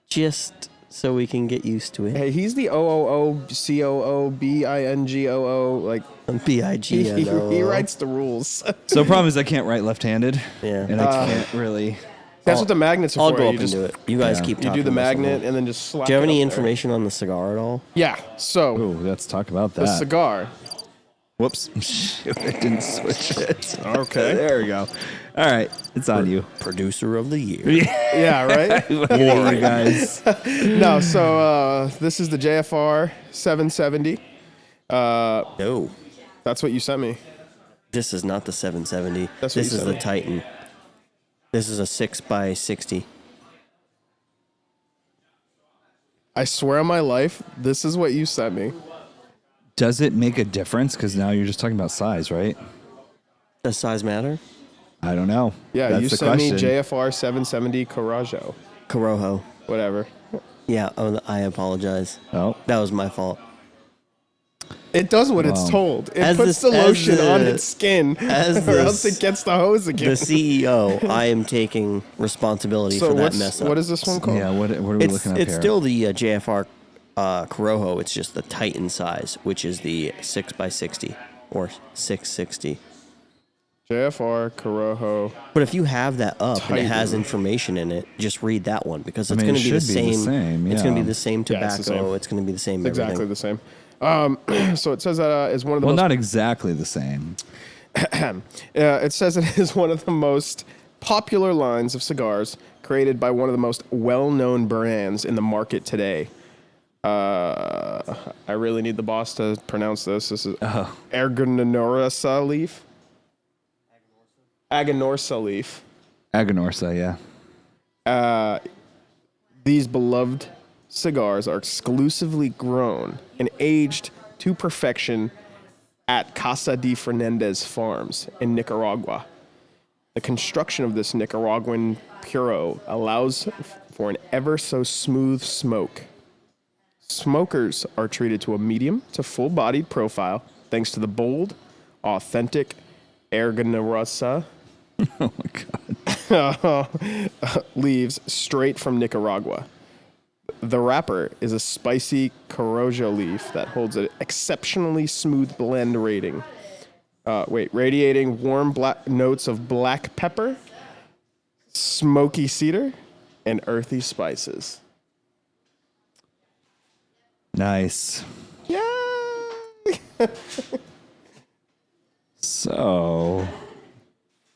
Just so we can get used to it. hey, he's the OOOCOOBINGOO. Like BIG. he writes the rules. So the problem is I can't write left-handed. Yeah. And I can't really. That's what the magnets are I'll for. go You up and just- do it. You guys Yeah. keep You talking. do the about magnet something. and then just slap. Do you have it any up there. information on the cigar at all? Yeah. So Ooh, let's talk about the that. cigar. Whoops. Shoot, I didn't switch it. Okay. There we go. All right. It's on you. Producer of the year. Yeah. Right. Look at you guys. No. So this is the JFR 770. No, That's what you sent me. this is not the 770. That's what This you is said. the Titan. This is a 6x60. I swear on my life, this is what you sent me. Does it make a difference? Because now you're just talking about size, right? Does size matter? I don't know. Yeah, That's you the sent me question. JFR 770 Carajo. Corojo. Whatever. Yeah, I apologize. Oh. That was my fault. It does what it's Wow. told. It As puts the- the as lotion the- on its skin, as or the else it gets the hose The again. CEO, I am taking responsibility So for that what's mess up. what is this one called? Yeah, what are we it's looking up it's here? still the JFR Corojo. It's just the Titan size, which is the 6x60 or 660. JFR Corojo. But if you have that up and it has Titan. information in it, just read that one because it's mean, going it to be the should be the same. same, It's going to yeah. be the same Yeah, tobacco. it's the same. It's going to be the same. It's exactly everything. the same. So it says is one of the Well, most. not exactly the same. It says it is one of the most popular lines of cigars created by one of the most well-known brands in the market today. I really need the boss to pronounce this. This is Aganorsa leaf. Aganorsa leaf. Aganorsa, yeah. These beloved cigars are exclusively grown and aged to perfection at Casa de Fernandez Farms in Nicaragua. The construction of this Nicaraguan puro allows for an ever so smooth smoke. Smokers are treated to a medium to full-bodied profile thanks to the bold, authentic Aganorsa Oh my God. leaves straight from Nicaragua. The wrapper is a spicy Corojo leaf that holds an exceptionally smooth blend rating. Radiating warm black notes of black pepper, smoky cedar, and earthy spices. Nice. Yeah. So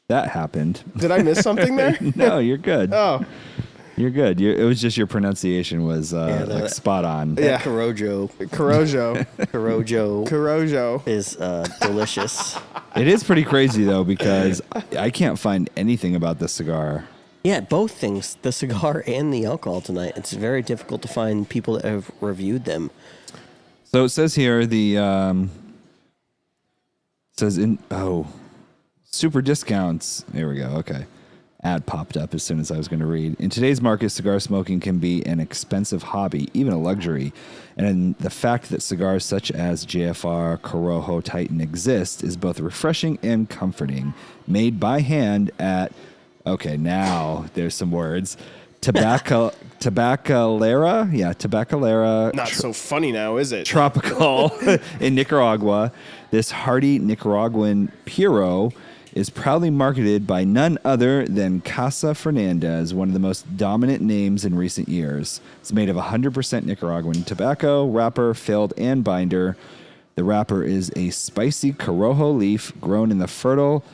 that happened. Did I miss something there? No, you're good. Oh, You're good. It was just your pronunciation was that- spot on. Yeah. Corojo. Corojo. Corojo is Corojo. delicious. It is pretty crazy though because I can't find anything about this cigar. Yeah, both things, the cigar and the alcohol tonight. It's very difficult to find people that have reviewed them. So it says here says super discounts. There we go. Okay. Ad popped up as soon as I was going to read. In today's market, cigar smoking can be an expensive hobby, even a luxury. And the fact that cigars such as JFR, Corojo, Titan exist is both refreshing and comforting. Made by hand at, okay, now there's some words. Tabacalera? Yeah, Tabacalera. Not so funny now, is it? Tropical in Nicaragua. This hardy Nicaraguan puro is proudly marketed by none other than Casa Fernandez, one of the most dominant names in recent years. It's made of 100% Nicaraguan tobacco, wrapper, filled, and binder. The wrapper is a spicy Corojo leaf grown in the fertile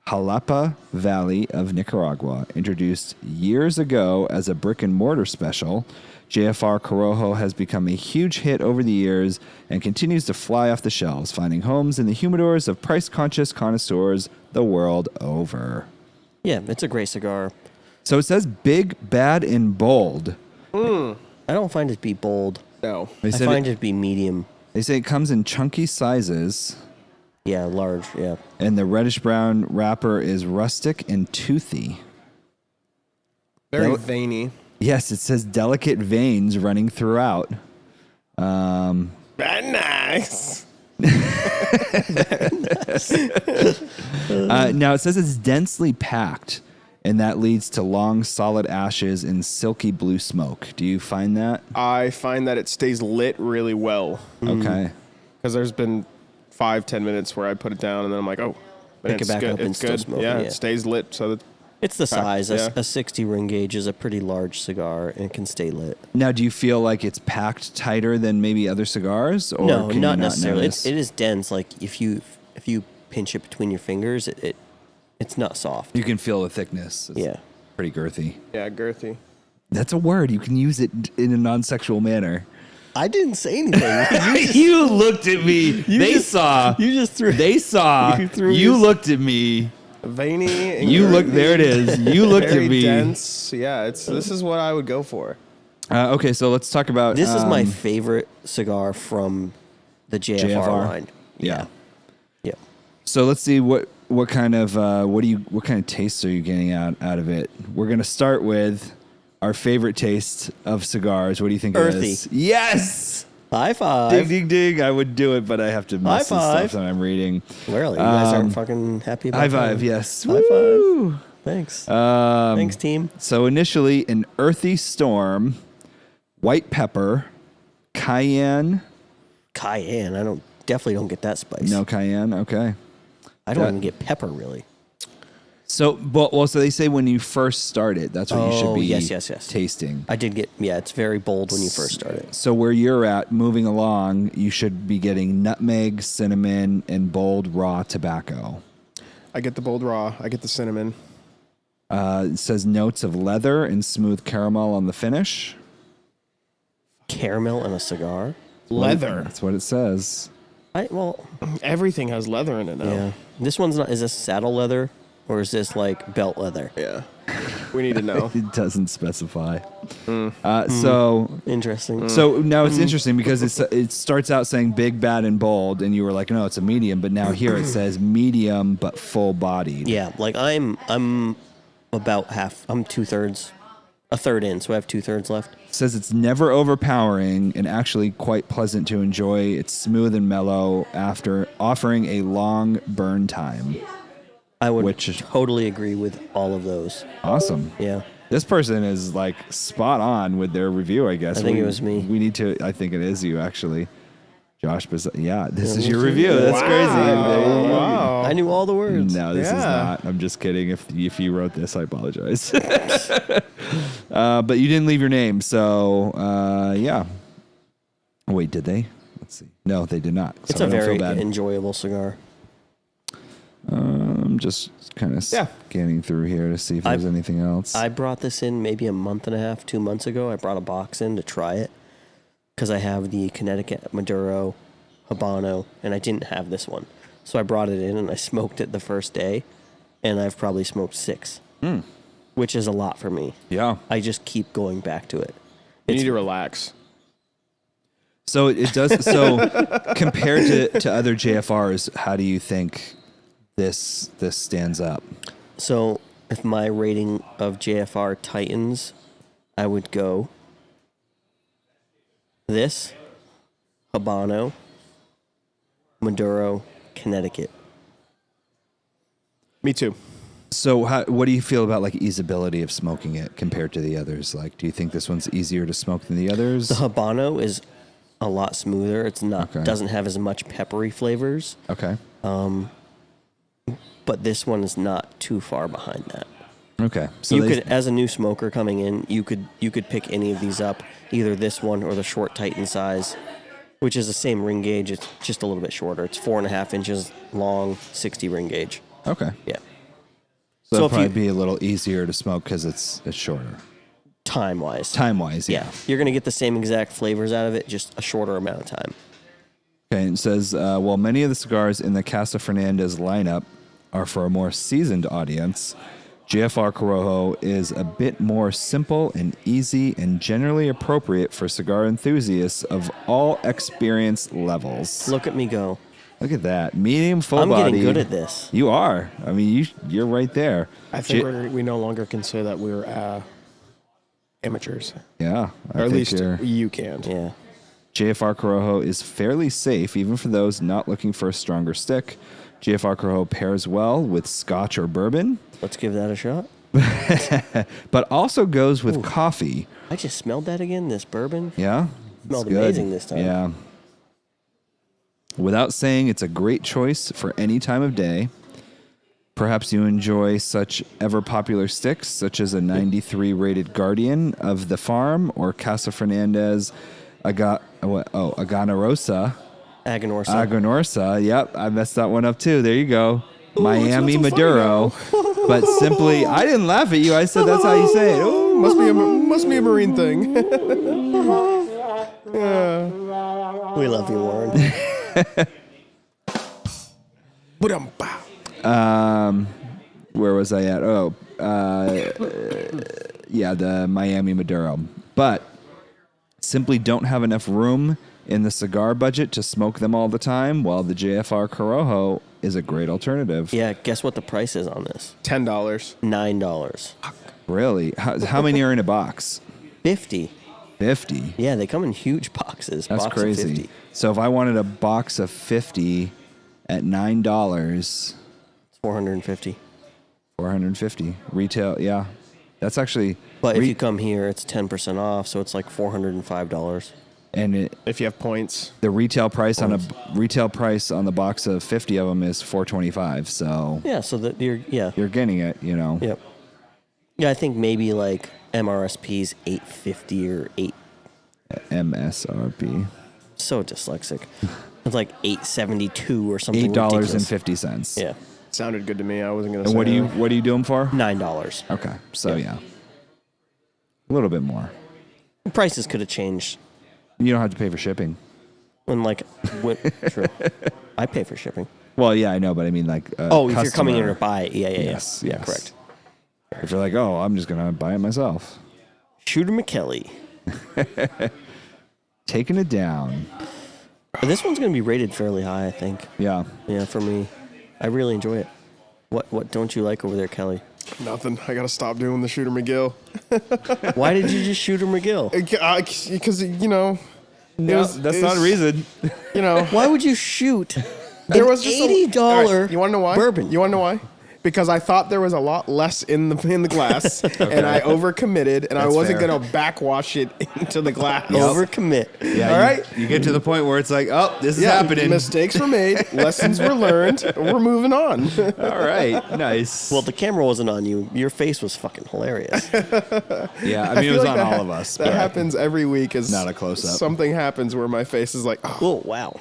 Jalapa Valley of Nicaragua. Introduced years ago as a brick and mortar special, JFR Corojo has become a huge hit over the years and continues to fly off the shelves, finding homes in the humidors of price-conscious connoisseurs the world over. Yeah, it's a great cigar. So it says big, bad, and bold. I don't find it to be bold. No. They I said find it to be medium. They say it comes in chunky sizes. Yeah, large. Yeah. And the reddish brown wrapper is rustic and toothy. Very Del- veiny. Yes, it says delicate veins running throughout. Very nice. Now it says it's densely packed, and that leads to long, solid ashes and silky blue smoke. Do you find that? I find that it stays lit really well. Okay. Because there's been 5-10 minutes where I put it down and then I'm like, oh, Pick it back good. up and It's still good. smoking, Yeah, yeah. it stays lit. So that It's the size. yeah. A 60 ring gauge is a pretty large cigar and can stay lit. Now, do you feel like it's packed tighter than maybe other cigars? Or No, can you not necessarily. notice? It is dense. Like if you pinch it between your fingers, it's not soft. You can feel the thickness. It's Yeah. pretty girthy. yeah, girthy. That's a word. You can use it in a non-sexual manner. I didn't say anything. You looked at me. They saw. You just threw. They saw. You threw You your- looked at me. Veiny. And You look. girthy, There it is. You looked very at me. dense. Yeah, this is what I would go for. Okay, so let's talk about. This is my favorite cigar from the JFR line. Yeah. Yeah. So let's see what kind of what kind of tastes are you getting out of it? We're gonna start with our favorite taste of cigars. What do you think it Earthy. is? Yes. High Ding five. ding ding! I would do it, but I have to miss the five. stuff that I'm reading. Really? You guys aren't fucking happy about High that? five! Yes. High five. Woo! Thanks. Thanks, team. So initially, an earthy storm, white pepper, cayenne. Cayenne. I definitely don't get that spice. No cayenne. Okay. I don't that- even get pepper really. So, so they say when you first start it, that's what you should Oh, be yes. tasting. I did get, it's very bold when you first start it. So where you're at, moving along, you should be getting nutmeg, cinnamon, and bold raw tobacco. I get the bold raw. I get the cinnamon. It says notes of leather and smooth caramel on the finish. Caramel and a cigar. Leather. That's what it says. Everything has leather in it now. Yeah. This one's not, is this saddle leather or is this like belt leather? Yeah. We need to know. It doesn't specify. So Interesting. So now it's interesting because it starts out saying big, bad, and bold, and you were like, no, it's a medium. But now here it says medium but full bodied. Yeah. Like I'm about half, I'm 2/3, a third in. So I have 2/3 left. It says it's never overpowering and actually quite pleasant to enjoy. It's smooth and mellow after offering a long burn time. I would totally agree with all of those. Awesome. Yeah. This person is like spot on with their review, I guess. I think it was me. We need to, I think it is you actually. Josh, yeah, this is your review. That's crazy. Wow. I knew all the words. No, this is Yeah. not. I'm just kidding. If you wrote this, I apologize. But you didn't leave your name, so yeah. Wait, did they? Let's see. No, they did not. It's so a I don't very feel bad. enjoyable cigar. I'm just kind of scanning through here to see if there's anything else. I brought this in maybe a month and a half, 2 months ago. I brought a box in to try it because I have the Connecticut Maduro Habano, and I didn't have this one. So I brought it in and I smoked it the first day, and I've probably smoked 6, which is a lot for me. Yeah. I just keep going back to it. You need to relax. So it does. So compared to other JFRs, how do you think this stands up? So if my rating of JFR Titans, I would go this, Habano, Maduro, Connecticut. Me too. So what do you feel about like easeability of smoking it compared to the others? Like, do you think this one's easier to smoke than the others? The Habano is a lot smoother. It's not doesn't have as much peppery flavors. Okay. But this one is not too far behind that. Okay. So You could, as a new smoker coming in, you could pick any of these up, either this one or the short Titan size, which is the same ring gauge. It's just a little bit shorter. It's 4.5 inches long, 60 ring gauge. Okay. Yeah. So, So it'll if probably you- be a little easier to smoke because it's shorter. Time wise. Time wise, yeah. You're going to get the same exact flavors out of it, just a shorter amount of time. Okay, and it says, while many of the cigars in the Casa Fernandez lineup are for a more seasoned audience, JFR Corojo is a bit more simple and easy and generally appropriate for cigar enthusiasts of all experience levels. Look at me go. Look at that. Medium, full I'm body. getting good at this. You are. I mean, you're right there. I think we no longer can say that we're amateurs. Yeah. I Or at think least you're- you can't. Yeah. JFR Corojo is fairly safe, even for those not looking for a stronger stick. JFR Corojo pairs well with scotch or bourbon, Let's give that a shot. but also goes with coffee. I just smelled that again. This bourbon. Yeah? Smelled It's good. amazing this time. Yeah. Without saying, it's a great choice for any time of day. Perhaps you enjoy such ever-popular sticks, such as a 93 rated Guardian of the Farm or Casa Fernandez Aganorsa. Aganorsa. Yep, I messed that one up too. There you go. Miami what's so Maduro. But simply, I didn't laugh at you. I said that's how you say it. Ooh. Must be a marine thing. We love you, Warren. Where was I at? Yeah, the Miami Maduro. But simply don't have enough room in the cigar budget to smoke them all the time, while the JFR Corojo is a great alternative. Yeah, guess what the price is on this? $10. $9. Really? How many are in a box? 50. 50. Yeah, they come in huge boxes. That's box of crazy. 50. So if I wanted a box of 50 at $9, It's 450. 450 retail. Yeah, that's actually. But if you come here, it's 10% off, so it's like $405. and If you have points. the retail price on the box of 50 of them is $425. So Yeah, so that you're getting it. You know. Yep. Yeah, I think maybe like MRSP's $850 or MSRP. so dyslexic. It's like $872 or something. $8.50. Yeah. Sounded good to me. I wasn't going to And say what do you do them for? $9. Okay, so yeah, a little bit more. Prices could have changed. You don't have to pay for shipping. True. I pay for shipping. Well, yeah, I know, but I mean like. If you're coming in to buy it, yeah. Yes, Yeah, yes. correct. If you're like, oh, I'm just gonna buy it myself. Shooter McKelly. Taking it down. But this one's going to be rated fairly high, I think. Yeah. Yeah, for me. I really enjoy it. What don't you like over there, Kelly? Nothing. I got to stop doing the Shooter McGill. Why did you just Shooter McGill? Because, you know. That's not a reason. You know. Why would you shoot There an was just $80 All right, you want to know why? bourbon? You want to know why? Because I thought there was a lot less in the glass, and I overcommitted, and I That's wasn't fair. going to backwash it into the glass. Overcommit. Yeah. All right. You get to the point where it's like, oh, this is Yeah, happening. mistakes were made, lessons were learned. We're moving on. All right. Nice. Well, the camera wasn't on you. Your face was fucking hilarious. yeah. I mean, it feel was like on that all of us. That but happens every week. Is Not a close-up. Something happens where my face is like, oh, Oh, wow.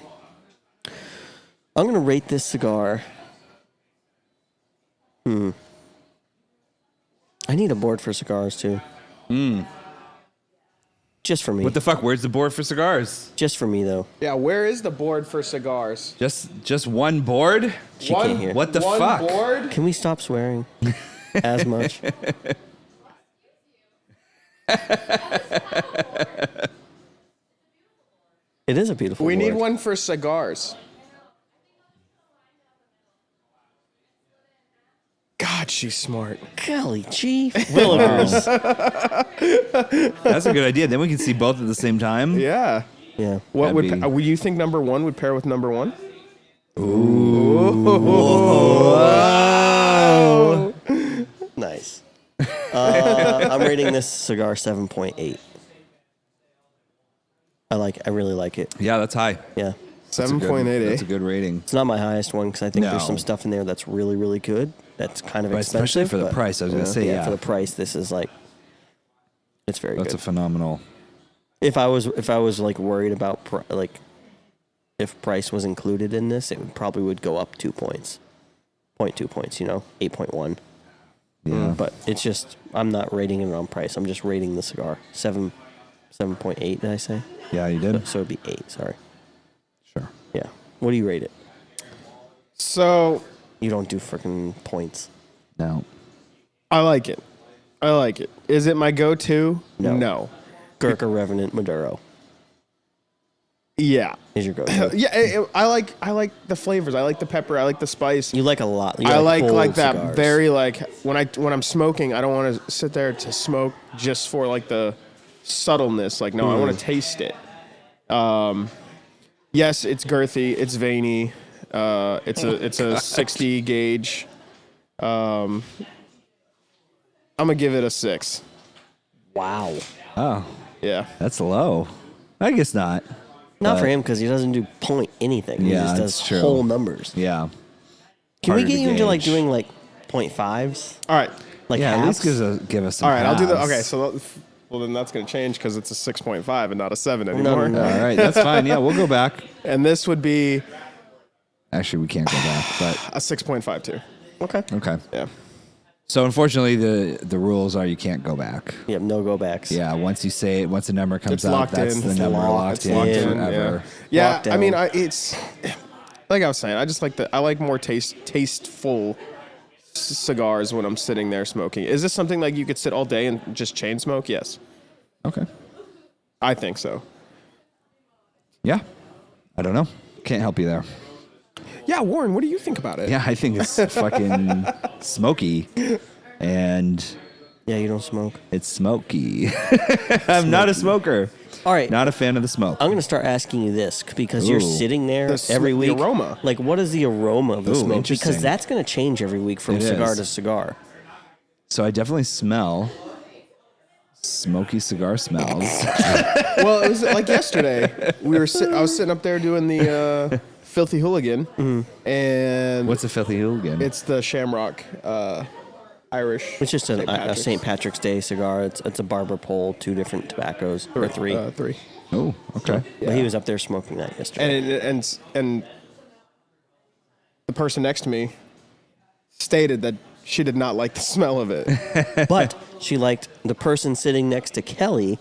I'm going to rate this cigar. I need a board for cigars, too. Just for me. What the fuck? Where's the board for cigars? Just for me, though. yeah. Where is the board for cigars? Just one board? She can't hear. What the one fuck? board? Can we stop swearing as much? It is a beautiful We need board. one for cigars. God, she's smart. Golly, Chief Willikers. That's a good idea. Then we can see both at the same time. Yeah. Yeah. What That'd be- would you think number one would pair with number one? Nice. I'm rating this cigar 7.8. I really like it. Yeah, that's high. Yeah. That's a good- 7.8. That's a good rating. It's not my highest one because I think there's No. some stuff in there that's really, really good. That's kind of But expensive. especially for the but- price. I was gonna say, yeah. For the price, this is like, it's very That's good. a phenomenal. If I was like worried about if price was included in this, it would go up 2 points, 0.2 points. 8.1. Yeah. But it's just I'm not rating it on price. I'm just rating the cigar 7.8. Did I say? Yeah, you did. So it'd be 8. Sorry. Sure. Yeah. What do you rate it? So You don't do freaking points. No. I like it. Is it my go-to? No. No. Gurkha Revenant Maduro. Yeah. Is your go-to? Yeah, I like the flavors. I like the pepper. I like the spice. You like a lot. You I like bold that cigars. very like when I'm smoking, I don't want to sit there to smoke just for like the subtleness. Like no, I want to taste it. Yes, it's girthy, it's veiny. It's a 60 gauge. I'm gonna give it a 6. Wow. Oh, Yeah. that's low. I guess not. Not But- for him because he doesn't do point anything. He Yeah, just that's does true. whole numbers. Yeah. Can we Harder get to you into like gauge. doing like 0.5s? All right. Like Yeah, at least halves? give us some. All right. I'll do that. halves. Okay. So well then that's gonna change because it's a 6.5 and not a 7 anymore. no. All right, that's fine. Yeah, we'll go back. And this would be Actually, we can't go back, but a 6.52. Okay. okay. Yeah. So unfortunately, the rules are you can't go back. Yep, no go backs. Yeah, once you say it, once the number comes It's out, locked that's in. the It's number locked locked in in, forever. Yeah. Lockdown. I mean, it's like I was saying. I just like I like more tasteful cigars when I'm sitting there smoking. Is this something like you could sit all day and just chain smoke? Yes, Okay. I think so. Yeah. I don't know. Can't help you there. Yeah, Warren, what do you think about it? Yeah, I think it's fucking smoky, and Yeah, you don't smoke. it's smoky. I'm not a smoker. All right. Not a fan of the smoke. I'm going to start asking you this because you're Ooh. sitting there The every the week. aroma. Like, what is the aroma of the Ooh, smoke? interesting. Because that's going to change every week from It cigar is. to cigar. So I definitely smell smoky cigar smells. Well, it was like yesterday. I was sitting up there doing the Filthy Hooligan, and What's a filthy hooligan? it's the Shamrock Irish. It's just a Patrick's. St. Patrick's Day cigar. It's a barber pole, 2 different tobaccos, or 3. 3. Oh, okay. But he was up there smoking that yesterday. And the person next to me stated that she did not like the smell of it. But she liked the person sitting next to Kelly.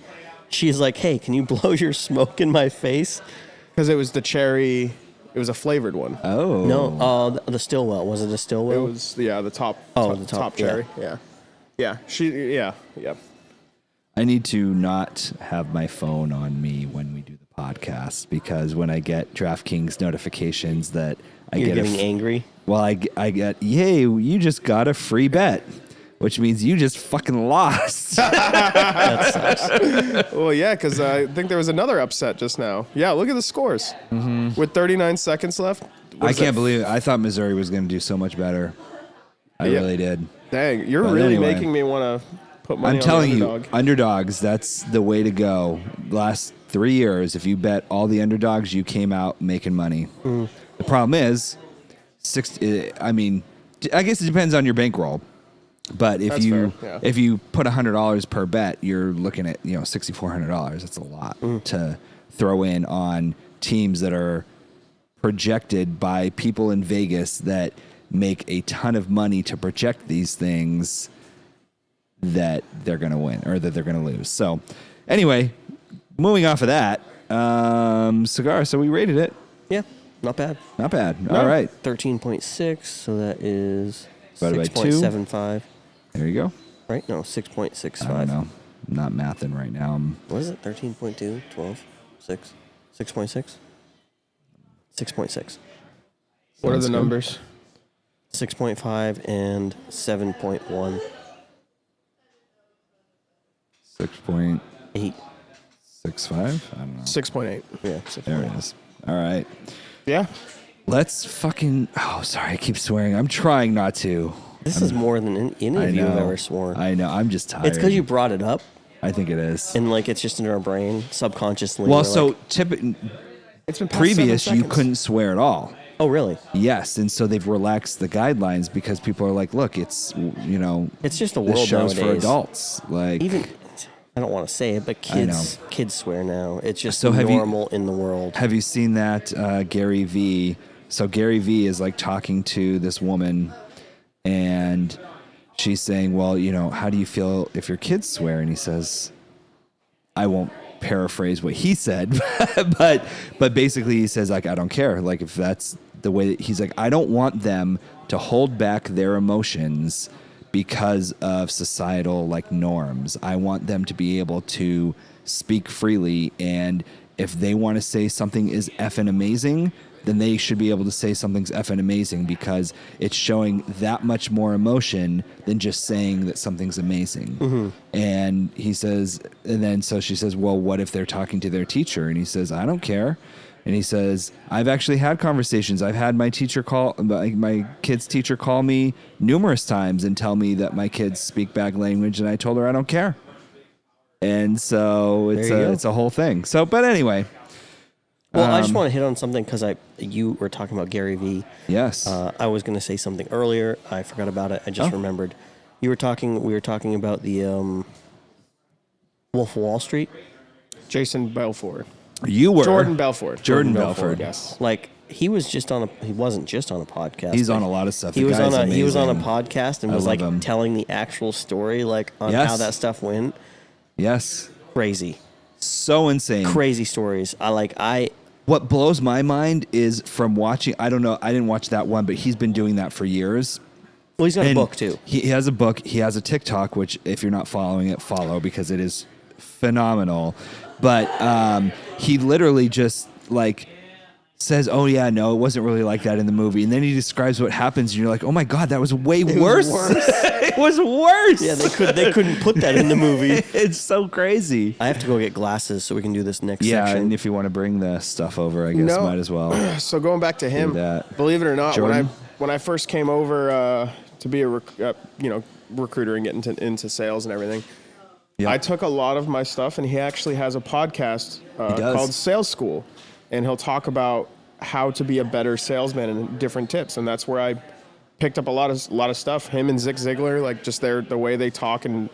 She's like, hey, can you blow your smoke in my face? Because it was the cherry. It was a flavored one. Oh. No, the Stillwell. Was it a It Stillwell? was the top. Oh, top, the top, yeah. cherry. Yeah. Yeah. Yeah. I need to not have my phone on me when we do the podcast because when I get DraftKings notifications that I You're get getting angry. well, I get, yay, you just got a free bet, which means you just fucking lost. That sucks. Well, yeah, because I think there was another upset just now. Yeah, look at the scores. With 39 seconds left. what I is can't that? believe it. I thought Missouri was going to do so much better. I Yeah. really did. Dang, you're But really anyway. making me want to put money I'm on telling the you, underdog. underdogs, that's the way to go. Last 3 years, if you bet all the underdogs, you came out making money. The problem is, I guess it depends on your bankroll. But if That's you fair, yeah. if you put $100 per bet, you're looking at $6,400. That's a lot to throw in on teams that are projected by people in Vegas that make a ton of money to project these things that they're going to win or that they're going to lose. So anyway, moving off of that, cigar. So we rated it. Yeah, not bad. Not bad. All right. 13.6, so that is Divided by 2. 6.75. There you go. Right? No, 6.65. I don't know. I'm not mathing right now. What is it? 13.2, 12, 6, 6.6? 6.6. What are Sounds the good. numbers? 6.5 and 7.1. 6.65. 8. I don't know. 6.8. Yeah, 6. There it is. All right. Yeah. Let's fucking. Oh, sorry. I keep swearing. I'm trying not to. This is more than any I of you have know. ever sworn. I know. I'm just tired. It's because you brought it up, I think it is. and like it's just in our brain subconsciously. Well, we're so like, It's been past previous, 7 you seconds. couldn't swear at all. oh really? Yes, and so they've relaxed the guidelines because people are like, look, it's It's just the this world show's nowadays. for adults. Like Even I don't want to say it, but I kids swear now. It's just So have you- normal in the world. Have you seen that Gary V? So Gary V is like talking to this woman, and she's saying, "Well, how do you feel if your kids swear?" And he says, "I won't paraphrase what he said, but basically he says like, I don't care. Like if that's the way that he's like, I don't want them to hold back their emotions because of societal like norms. I want them to be able to speak freely and." if they want to say something is effing amazing, then they should be able to say something's effing amazing because it's showing that much more emotion than just saying that something's amazing. And he says, and then so she says, well, what if they're talking to their teacher? And he says, I don't care. And he says, I've actually had conversations. I've had my kid's teacher call me numerous times and tell me that my kids speak bad language. And I told her I don't care. And so it's a whole thing. So, but anyway. Well, I just want to hit on something because you were talking about Gary Vee. Yes. I was going to say something earlier. I forgot about it. I just remembered. We were talking about the Wolf of Wall Street. Jason Belfort. You were. Jordan Belfort. Jordan Belfort. Yes. Like he wasn't just on a podcast. He's on a lot of stuff. He was on a podcast and I was love like him. telling the actual story, like on Yes. how that stuff went. Yes. Crazy. So insane. Crazy stories. What blows my mind is from watching, I don't know, I didn't watch that one, but he's been doing that for years. Well, he's got a And book too. He has a book. He has a TikTok, which if you're not following it, follow because it is phenomenal. But he literally just like says, "Oh yeah, no, it wasn't really like that in the movie," and then he describes what happens, and you're like, "Oh my god, that was way worse." It was worse. Yeah, they couldn't put that in the movie. It's so crazy. I have to go get glasses so we can do this next Yeah, section. and if you want to bring the stuff over, I guess might as well. So going back to him, that. believe it or not, Jordan? when I first came over to be a recruiter and get into sales and everything, Yep. I took a lot of my stuff, and he actually has a podcast does. called Sales School, and he'll talk about how to be a better salesman and different tips, and that's where I picked up a lot of stuff. Him and Zig Ziglar, like just the way they talk and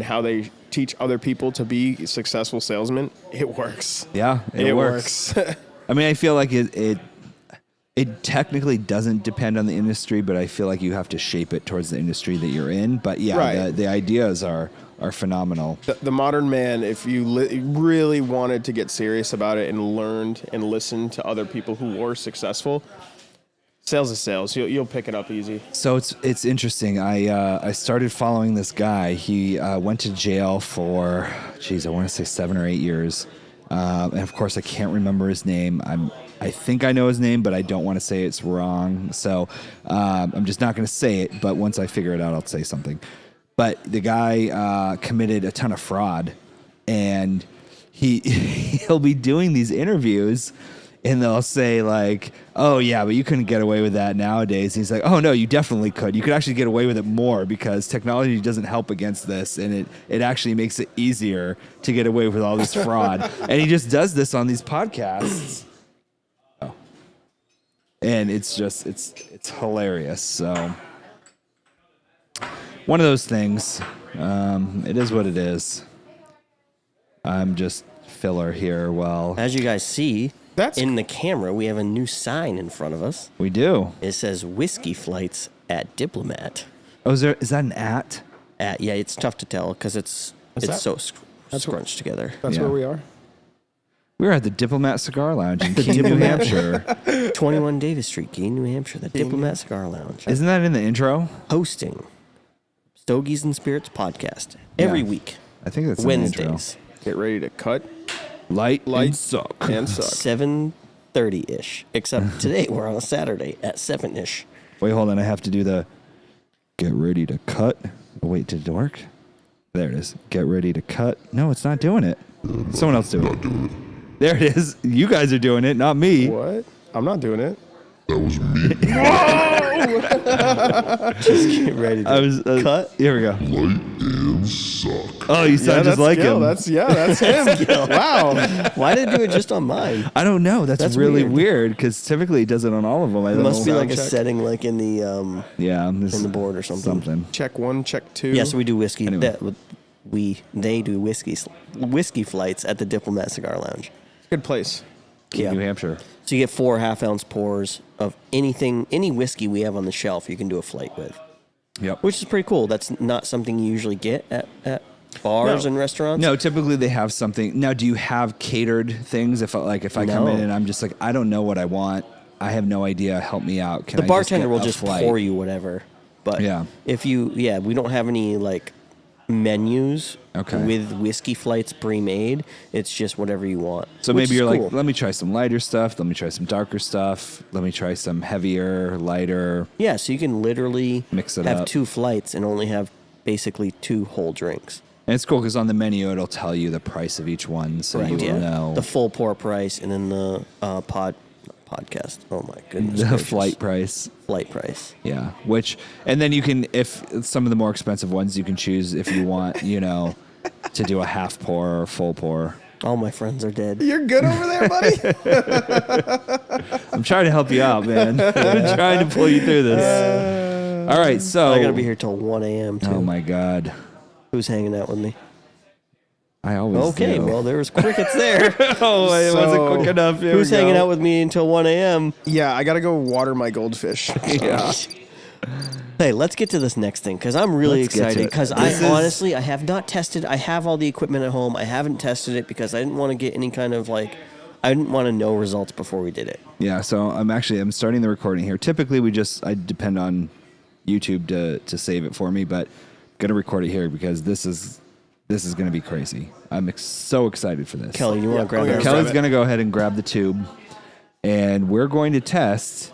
how they teach other people to be successful salesmen. It works. Yeah, It works. I mean, I feel like it technically doesn't depend on the industry, but I feel like you have to shape it towards the industry that you're in. But yeah, Right. the ideas are phenomenal. The modern man, if you really wanted to get serious about it and learned and listened to other people who were successful, sales is sales. You'll pick it up easy. So it's interesting. I started following this guy. He went to jail for, I want to say 7 or 8 years. And of course, I can't remember his name. I think I know his name, but I don't want to say it's wrong. So I'm just not going to say it. But once I figure it out, I'll say something. But the guy committed a ton of fraud, and he'll be doing these interviews, and they'll say like, "Oh yeah, but you couldn't get away with that nowadays." And he's like, "Oh no, you definitely could. You could actually get away with it more because technology doesn't help against this, and it actually makes it easier to get away with all this fraud." And he just does this on these podcasts. Oh. And it's just it's hilarious. So one of those things. It is what it is. I'm just filler here. Well, As you guys see, That's- in the camera, we have a new sign in front of us. we do. It says whiskey flights at Diplomat. Oh, is that an at? Yeah, it's tough to tell because it's that? so scrunched together. That's Yeah. where we are. We're at the Diplomat Cigar Lounge in Keene, New Hampshire. 21 Davis Street, Keene, New Hampshire, the Diplomat Cigar Lounge. Isn't that in the intro? Hosting Stogies and Spirits podcast every Yeah. week. I think that's in the intro. Wednesdays, Get ready to cut Light and Light. suck. and suck. 7:30-ish. Except today we're on a Saturday at 7-ish. Wait, hold on. I have to do the get ready to cut. Oh, wait, did it work? There it is. Get ready to cut. No, it's not doing it. Someone else do it. There it is. You guys are doing it, not me. What? I'm not doing it. Just get ready to I was cut. Here we go. Light and suck. Oh, you sound just like Gil. him. That's him. Wow. Why did it do it just on mine? I don't know. That's really weird. weird because typically it does it on all of them. I It don't must know. be like a check. setting like in the in the board or something. Check 1, check 2. Yeah, so we do whiskey. Anyway. They do whiskey flights at the Diplomat Cigar Lounge. Good place. Yeah. New Hampshire. So you get 4 half-ounce pours of any whiskey we have on the shelf. You can do a flight with, Yep. which is pretty cool. That's not something you usually get at bars No. and restaurants. No, typically they have something. Now, do you have catered things? If I come No. in and I'm just like, I don't know what I want. I have no idea. Help me out. Can the I bartender get will a just flight? pour you whatever. But Yeah. if we don't have any like menus Okay. with whiskey flights pre-made. It's just whatever you want. So which maybe is you're cool. like, let me try some lighter stuff. Let me try some darker stuff. Let me try some heavier, lighter. Yeah, so you can literally Mix it have up. 2 flights and only have basically 2 whole drinks. And it's cool because on the menu, it'll tell you the price of each one. So you will know The full pour price and then the podcast. Oh my goodness. the gracious. flight price. Flight price. Yeah. And then you can, if some of the more expensive ones, you can choose if you want, to do a half pour or full pour. All my friends are dead. You're good over there, buddy. I'm trying to help you out, man. I'm trying to pull you through this. All right. So I gotta be here till 1 a.m. too. Oh my God. Who's hanging out with me? I always Okay, do. well there was crickets there. Oh, it wasn't quick enough. Here Who's we go. hanging out with me until 1 a.m.? Yeah, I gotta go water my goldfish. Yeah. Hey, let's get to this next thing because I'm really Let's get to excited it. because This is- honestly I have not tested. I have all the equipment at home. I haven't tested it because I didn't want to get any kind of I didn't want to know results before we did it. Yeah, so I'm starting the recording here. Typically, I depend on YouTube to save it for me, but I'm gonna record it here because this is gonna be crazy. I'm so excited for this. Kelly, you want to grab okay. that? Kelly's grab it. gonna go ahead and grab the tube, and we're going to test.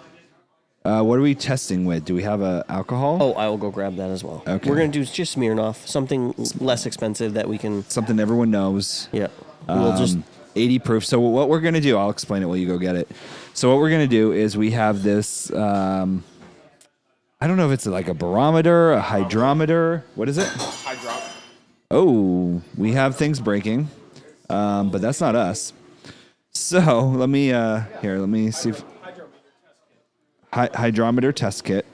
What are we testing with? Do we have alcohol? Oh, I will go grab that as well. Okay. We're gonna do just Smirnoff, something less expensive that we can. Something everyone knows. Yeah, we'll just 80 proof. So what we're going to do, I'll explain it while you go get it. So what we're going to do is we have this, I don't know if it's like a barometer, a hydrometer. What is it? Hydrometer. Oh, we have things breaking, but that's not us. So let me see if hydrometer test kit.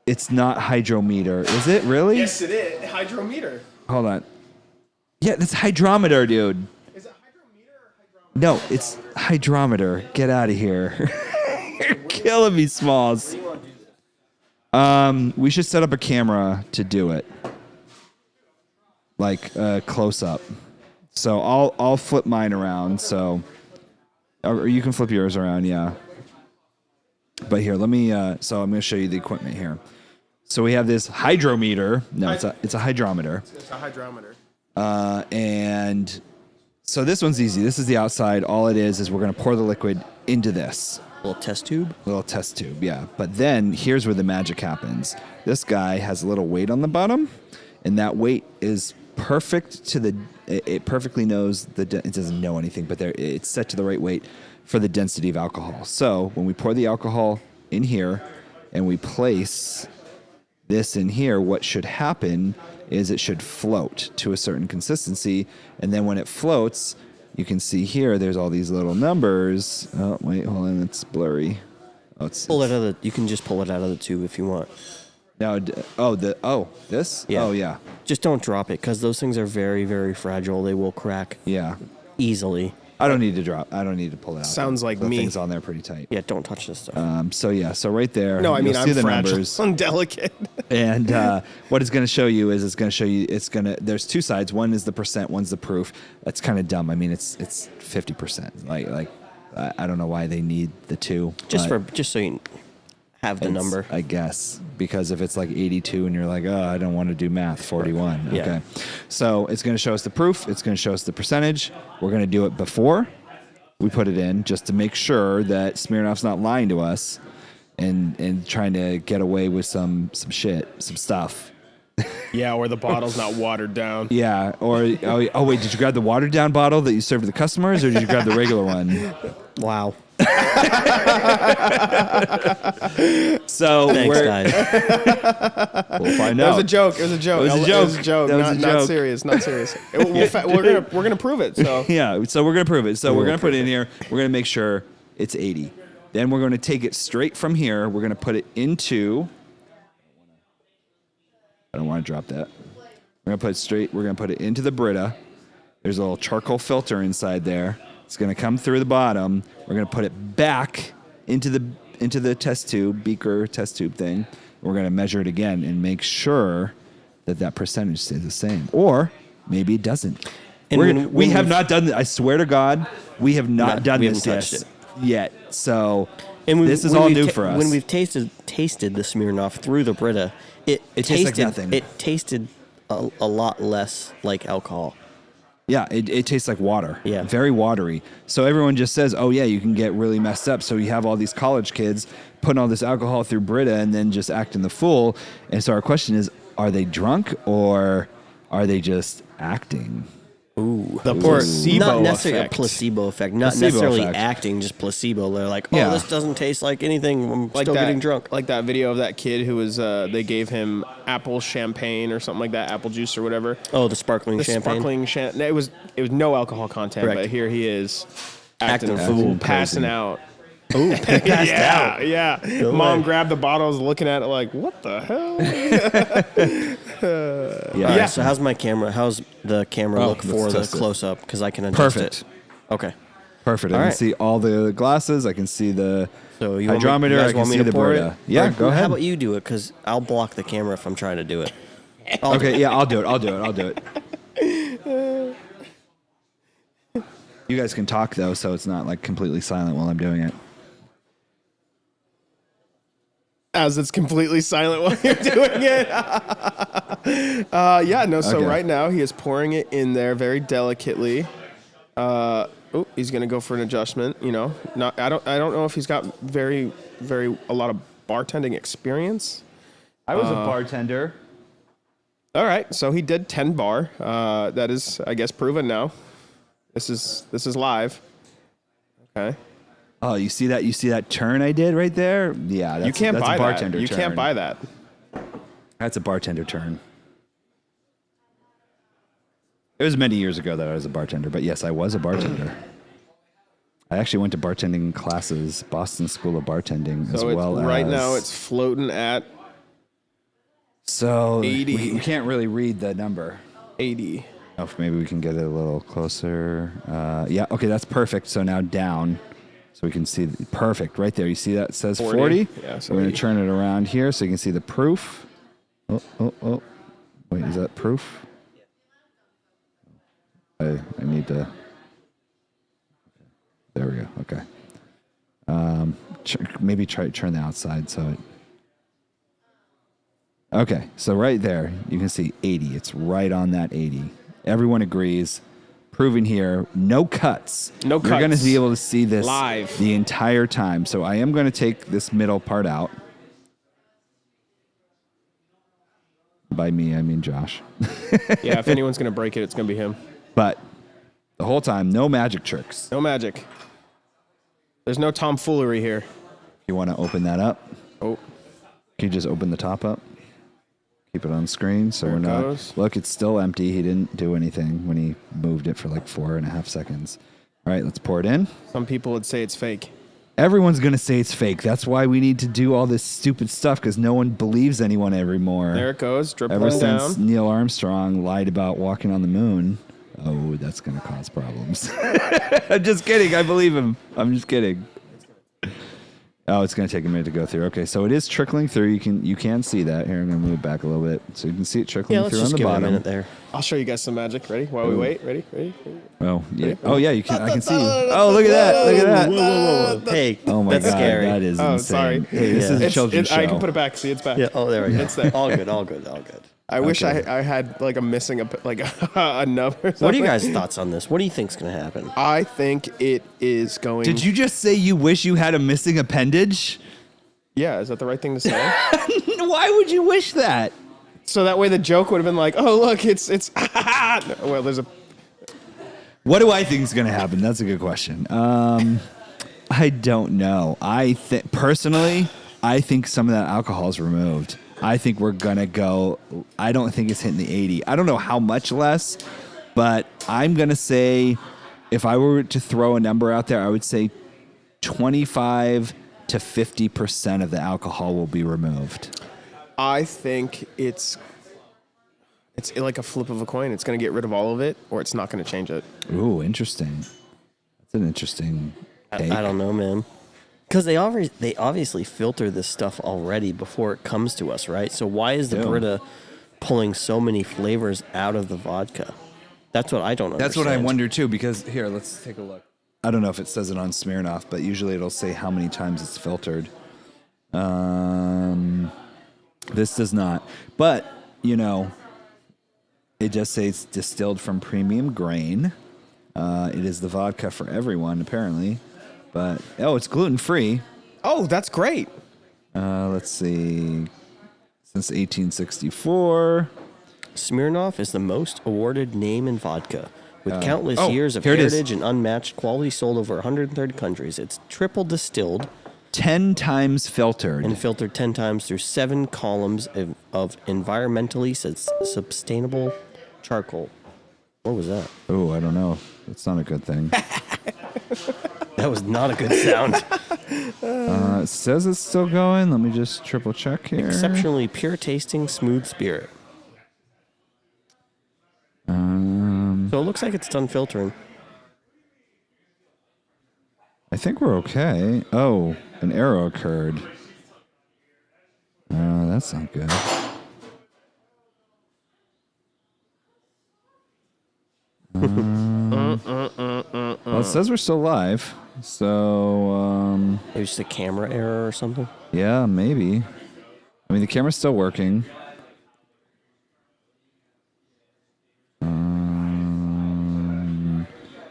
It's not hydrometer, is it really? Yes, it is. Hydrometer. Hold on. Yeah, that's hydrometer, dude. Is it hydrometer or hydrometer? No, it's hydrometer. Get out of here. You're killing me, Smalls. We should set up a camera to do it. Like close up. So I'll flip mine around, or you can flip yours around, yeah. But here, let me so I'm going to show you the equipment here. So we have this hydrometer. No, it's a hydrometer. It's a hydrometer. And so this one's easy. This is the outside. All it is we're going to pour the liquid into this little test tube. little test tube. Yeah. But then here's where the magic happens. This guy has a little weight on the bottom, and that weight is perfect it perfectly knows it doesn't know anything, but it's set to the right weight for the density of alcohol. So when we pour the alcohol in here and we place this in here, what should happen is it should float to a certain consistency. And then when it floats, you can see here, there's all these little numbers. Oh, wait, hold on. It's blurry. Oh, You can just pull it out of the tube if you want. Now, this? Yeah. Oh, yeah. Just don't drop it because those things are very, very fragile. They will crack Yeah. easily. I don't need to pull it out. Sounds like the me. thing's on there pretty tight. Yeah, don't touch this stuff. So right there. No, I mean you'll I'm see the fragile. numbers. I'm delicate. And what it's going to show you is there's two sides. One is the percent, one's the proof. That's kind of dumb. I mean, it's 50%. Like I don't know why they need the two. just but so you have the it's- number. I guess, because if it's like 82 and you're like, oh, I don't want to do math, 41. Yeah. Okay. So it's going to show us the proof. It's going to show us the percentage. We're going to do it before we put it in, just to make sure that Smirnoff's not lying to us and trying to get away with some stuff. Yeah, or the bottle's not watered down. Yeah. Or, oh wait, did you grab the watered down bottle that you served to the customers, or did you grab the regular one? Wow. So Thanks, guys. we'll find It out. was a joke. It was a joke. It was a It was joke. a joke. That was a Not joke. serious. Not serious. We're gonna prove it. So Yeah, so we're going to prove it. So we're going to put it in here. We're going to make sure it's 80. Then we're going to take it straight from here. We're going to put it into... I don't want to drop that. We're going to put it into the Brita. There's a little charcoal filter inside there. It's going to come through the bottom. We're going to put it back into the test tube, beaker test tube thing. We're going to measure it again and make sure that percentage stays the same. Or maybe it doesn't. And We have not done this. I swear to God, we have not done we this haven't touched yet. So And this is when all we've new for us. When we've tasted the Smirnoff through the Brita, it tastes like tasted nothing. It tasted a lot less like alcohol. Yeah, it tastes like water. Yeah. Very watery. So everyone just says, oh, yeah, you can get really messed up. So you have all these college kids putting all this alcohol through Brita and then just acting the fool. And so our question is, are they drunk or are they just acting? Ooh. The placebo Not necessarily effect. a placebo effect. Not Placebo necessarily effect. acting, just placebo. They're like, oh, Yeah. this doesn't taste like anything. I'm Like still that, getting drunk. Like that video of that kid who was, they gave him apple champagne or something like that, apple juice or whatever. Oh, the sparkling The champagne. sparkling champagne. It was no alcohol content, Correct. but here he is acting a Acting fool, crazy. passing out. Ooh, passed yeah, out. yeah. No Mom way. grabbed the bottles, looking at it like, what the hell? Yeah. All right, so how's my camera? How's the camera Oh, look let's for the test it. close up? Because I can adjust Perfect. it. Okay. Perfect. All I can right. see all the glasses. I can see the So you want hydrometer. you I guys can want me see to the pour Brita. it? Yeah, Or go ahead. How about you do it? Because I'll block the camera if I'm trying to do it. Okay, yeah, I'll do it. You guys can talk though, so it's not like completely silent while I'm doing it. As it's completely silent while you're doing it. Yeah, no, so Okay. right now he is pouring it in there very delicately. He's gonna go for an adjustment, you know. I don't know if he's got a lot of bartending experience. I was a bartender. All right, so he did 10 bar. That is, I guess, proven now. This is live. Okay. Oh, you see that? You see that turn I did right there? Yeah, that's, You can't that's buy a bartender that. You turn. can't buy that. That's a bartender turn. It was many years ago that I was a bartender, but yes, I was a bartender. I actually went to bartending classes, Boston School of Bartending, as So well as right now it's floating at so 80. we can't really read the number. 80. Oh, maybe we can get it a little closer. Yeah, okay, that's perfect. So now down, so we can see perfect right there. You see that it says 40? Yeah, so We're going 80. to turn it around here so you can see the proof. Oh. Wait, is that proof? I need to. There we go. Okay. Maybe try to turn the outside so it. Okay, so right there you can see 80. It's right on that 80. Everyone agrees. Proving here, no cuts. No You're going to cuts. be able to see this Live. the entire time. So I am going to take this middle part out. By me, I mean Josh. Yeah, if anyone's gonna break it, it's gonna be him. But the whole time, no magic tricks. No magic. There's no tomfoolery here. You want to open that up? Oh, Can you just open the top up? Keep it on screen so There we're it not. goes. Look, it's still empty. He didn't do anything when he moved it for like 4.5 seconds. All right, let's pour it in. some people would say it's fake. Everyone's going to say it's fake. That's why we need to do all this stupid stuff because no one believes anyone anymore. There it goes, Ever dripping since down. Neil Armstrong lied about walking on the moon. Oh, that's going to cause problems. I'm just kidding. I believe him. I'm just kidding. Oh, it's going to take a minute to go through. Okay, so it is trickling through. You can see that. Here, I'm going to move it back a little bit so you can see it trickling Yeah, let's through on just the give it a bottom. minute there. I'll show you guys some magic. Ready? While we wait. Ready? Oh, yeah. Oh, yeah. You can. I can see. Oh, look at that. Look at that. Whoa. Hey, Oh my that's god, scary. that is Oh, insane. sorry. Hey, this Yeah. is a children's show. I can put it back. See, it's back. Yeah, oh, there we go. It's there. All good. I wish Okay. I had like a missing a nub or something. What are you guys' thoughts on this? What do you think's going to happen? I think it is going. Did you just say you wish you had a missing appendage? Yeah, is that the right thing to say? Why would you wish that? So that way the joke would have been like, oh look, it's. Well, there's a. What do I think is going to happen? That's a good question. I don't know. Personally, I think some of that alcohol is removed. I think we're going to go. I don't think it's hitting the 80. I don't know how much less, but I'm going to say if I were to throw a number out there, I would say 25 to 50% of the alcohol will be removed. I think it's like a flip of a coin. It's going to get rid of all of it, or it's not going to change it. Ooh, interesting. That's an interesting take. I don't know, man. Because they obviously filter this stuff already before it comes to us, right? So why is the Yeah. Brita pulling so many flavors out of the vodka? That's what I don't understand. That's what I wonder too, because here, let's take a look. I don't know if it says it on Smirnoff, but usually it'll say how many times it's filtered. This does not. But, It just says distilled from premium grain. It is the vodka for everyone, apparently. But, it's gluten-free. Oh, that's great. Let's see. Since 1864. Smirnoff is the most awarded name in vodka. With countless years of here it is. heritage and unmatched quality sold over 130 countries. It's triple distilled 10 times filtered. and filtered 10 times through 7 columns of environmentally sustainable charcoal. What was that? Oh, I don't know. That's not a good thing. That was not a good sound. It says it's still going. Let me just triple check here. Exceptionally pure tasting, smooth spirit. So it looks like it's done filtering. I think we're okay. Oh, an error occurred. That's not good. Well, it says we're still live. So, Maybe just a camera error or something. yeah, maybe. I mean, the camera's still working.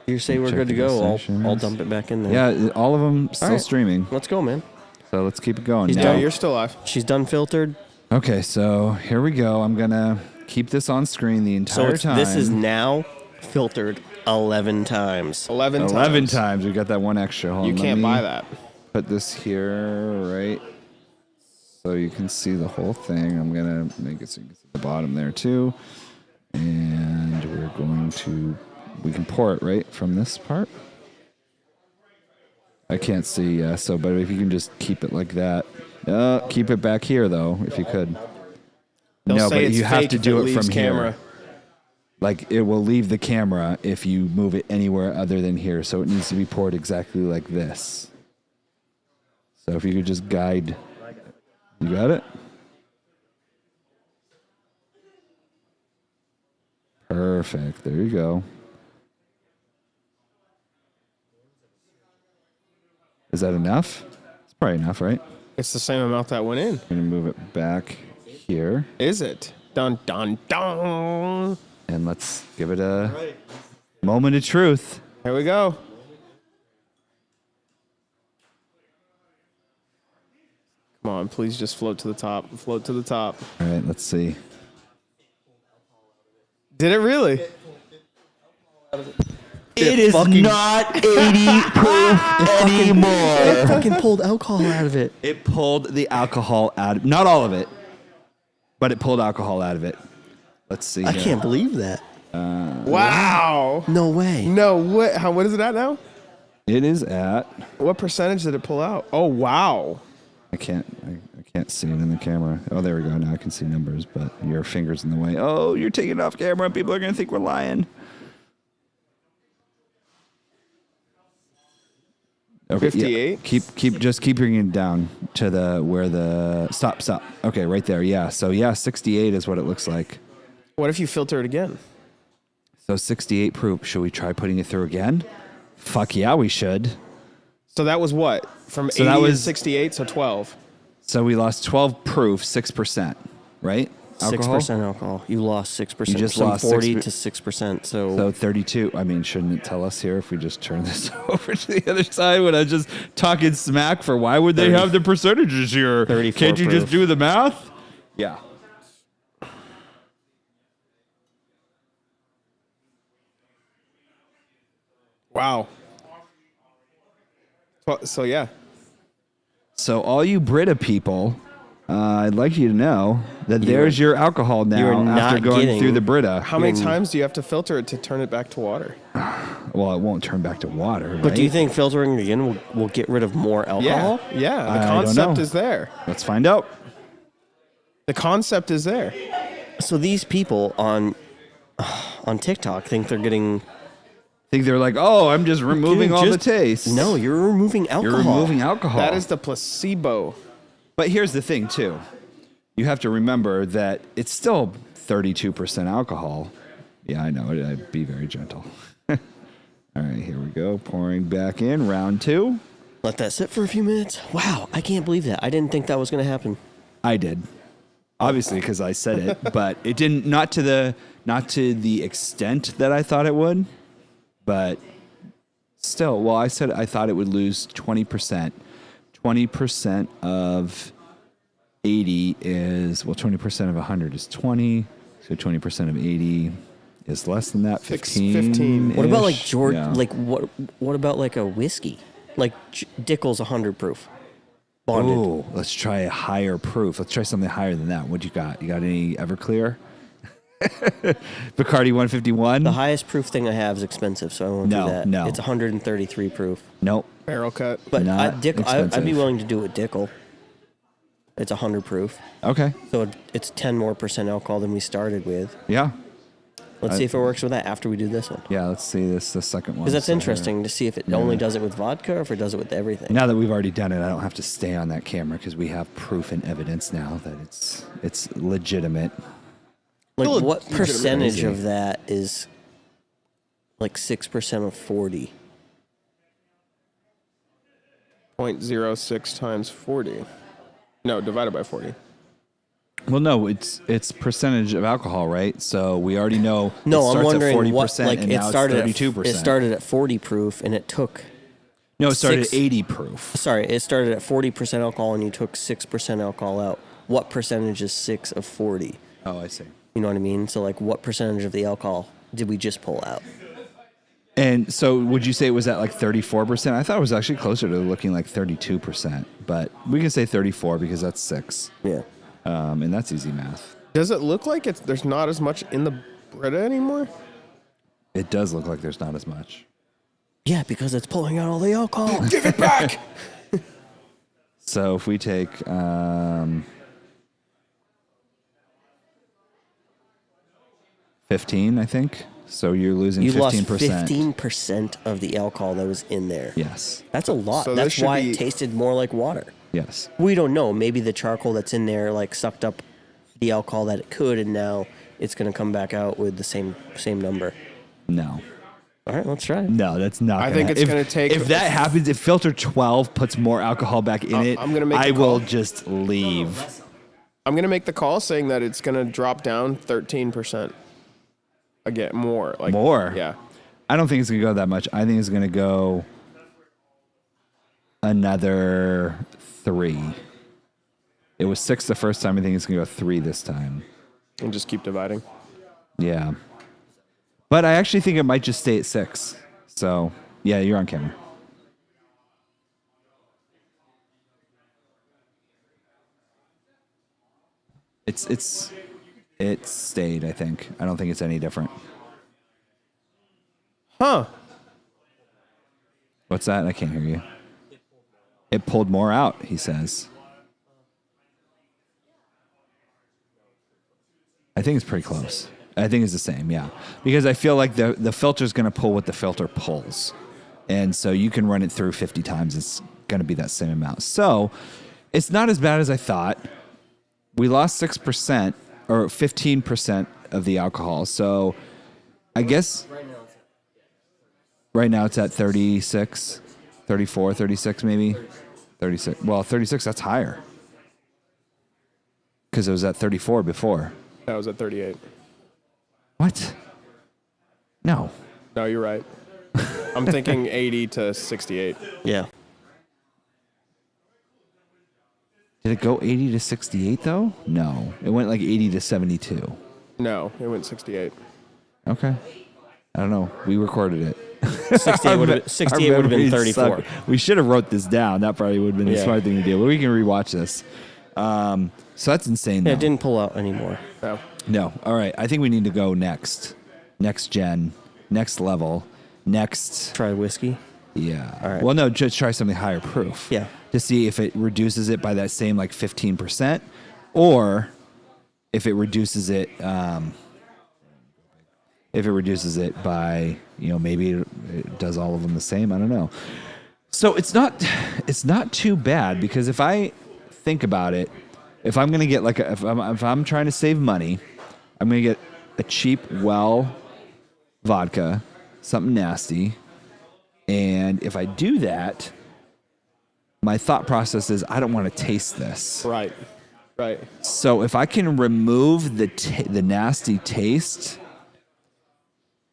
You say we're check good to the go. I'll sessions. dump it back in there. Yeah, all of them still right. streaming. Let's go, man. So let's keep it going. He's Now- Yeah, you're still live. She's done filtered. Okay, so here we go. I'm going to keep this on screen the So entire time. this is now filtered 11 times. 11 times. We got that one extra. Hold You on, let can't me buy that. Put this here, right? So you can see the whole thing. I'm going to make it so you can see the bottom there too. And we're going to, we can pour it right from this part. I can't see, but if you can just keep it like that. Keep it back here though, if you could. They'll No, say but it's you have fake to if do it leaves from camera. here. Like it will leave the camera if you move it anywhere other than here. So it needs to be poured exactly like this. So if you could just guide, you got it? Perfect. There you go. Is that enough? It's probably enough, right? It's the same amount that went in. I'm going to move it back here. Is it? Dun dun dun. And let's give it a moment of truth. Here we go. Come on, please just float to the top. Float to the top. All right, let's see. Did it really? It is not 80 proof anymore. It fucking pulled alcohol out of it. It pulled the alcohol out. Not all of it, but it pulled alcohol out of it. Let's see. I here. can't believe that. Wow. No way. No, what is it at now? It is at. What percentage did it pull out? Oh, wow. I can't see it in the camera. Oh, there we go. Now I can see numbers, but your finger's in the way. Oh, you're taking it off camera. People are gonna think we're lying. Okay, 58? Yeah. Keep bringing it down to the stop. Okay, right there. Yeah. So yeah, 68 is what it looks like. What if you filter it again? So 68 proof. Should we try putting it through again? Fuck yeah, we should. So that was what? From So 80 that to was- 68, so 12. So we lost 12 proof, 6%, right? 6% alcohol. You lost 6%. You just from lost 40 6%. to 6%. So, So 32. I mean, shouldn't it tell us here if we just turn this over to the other side when I was just talking smack for why would they 30. have the percentages here? 34 Can't you just proof. do the math? Yeah. Wow. So yeah. So all you Brita people, I'd like you to know that there's your alcohol you are now after not going getting- through the Brita. How many times do you have to filter it to turn it back to water? Well, it won't turn back to water, right? but do you think filtering again will get rid of more alcohol? Yeah. The I don't concept know. is there. Let's find out. The concept is there. So these people on TikTok think they're getting. Think they're like, oh, I'm just removing all the just- taste. No, you're removing alcohol. You're removing alcohol. That is the placebo. But here's the thing, too. You have to remember that it's still 32% alcohol. Yeah, I know. I'd be very gentle. All right, here we go. Pouring back in, round 2. Let that sit for a few minutes. Wow, I can't believe that. I didn't think that was going to happen. I did. obviously because I said it, but it didn't not to the extent that I thought it would, but still. Well, I said I thought it would lose 20%. 20% of 80 is 20% of 100 is 20, so 20% of 80 is less than that. 15. What What about like -ish. George? Yeah. Like what about like a whiskey? Like Dickel's 100 proof, bonded. Oh, let's try a higher proof. Let's try something higher than that. What you got? You got any Everclear? Bacardi 151? The highest proof thing I have is expensive, so I won't No, do that. no. It's 133 proof. Nope. Barrel cut. But Not I'd be expensive. willing to do it with Dickel. It's 100 proof, Okay. so it's 10 more % alcohol than we started with. Yeah. Let's see if it works with that after we do this one. Yeah, let's see the second one. Because that's So interesting to see if it only does it with vodka or if it does it with everything. now that we've already done it, I don't have to stay on that camera because we have proof and evidence now that it's legitimate. Like, Still what legitimate. percentage Crazy. of that is like 6% of 40? 0.06 times 40. No, divided by 40. Well, no, it's percentage of alcohol, right? So we already know. No, it I'm starts wondering at 40% what. Like and it now started it's 32%. It started at 40 proof, and it took. No, it started six- at 80 proof. Sorry, it started at 40% alcohol, and you took 6% alcohol out. What percentage is 6 of 40? Oh, I see. You know what I mean? So, like, what percentage of the alcohol did we just pull out? And so would you say it was at like 34%? I thought it was actually closer to looking like 32%, but we can say 34 because that's 6. Yeah. And that's easy math. Does it look like there's not as much in the Brita anymore? It does look like there's not as much. Yeah, because it's pulling out all the alcohol. Give it back! So if we take 15, I think. So you're losing You 15%. lost 15% of the alcohol that was in there. Yes. That's a lot. So this That's should why be- it tasted more like water. Yes. We don't know. Maybe the charcoal that's in there like sucked up the alcohol that it could, and now it's going to come back out with the same number. No. All right, let's try it. No, that's not. I think it's if- gonna take- If that happens, if filter 12 puts more alcohol back in it, I'm gonna make I the will call. just leave. I'm going to make the call saying that it's going to drop down 13%. Again, more. Like, More? Yeah. I don't think it's gonna go that much. I think it's gonna go another 3. It was 6 the first time. I think it's gonna go 3 this time. And just keep dividing. Yeah. But I actually think it might just stay at 6. So yeah, you're on camera. It stayed, I think. I don't think it's any different. Huh. What's that? I can't hear you. It pulled more out, he says. I think it's pretty close. I think it's the same, yeah. Because I feel like the filter's going to pull what the filter pulls. And so you can run it through 50 times. It's going to be that same amount. So it's not as bad as I thought. We lost 6% or 15% of the alcohol. So I guess right now it's at 36, 34, 36 maybe. 36. Well, 36, that's higher. Because it was at 34 before. That was at 38. What? No. No, you're right. I'm thinking 80 to 68. Yeah. Did it go 80 to 68 though? No. It went like 80 to 72. No, it went 68. Okay. I don't know. We recorded it. 68 would have been 34. We should have wrote this down. That probably would have been the Yeah. smart thing to do. But we can rewatch this. So that's insane. Yeah, Though. it didn't pull out anymore. No. No. All right. I think we need to go next. Next gen. Next level. Next. Try whiskey. Yeah. All right. Well, no, just try something higher proof. Yeah. To see if it reduces it by that same like 15%, or if it reduces it, by, maybe it does all of them the same. I don't know. So it's not too bad, because if I think about it, if I'm gonna get like if I'm trying to save money, I'm gonna get a cheap well vodka, something nasty. And if I do that, my thought process is I don't want to taste this. Right. Right. So if I can remove the nasty taste,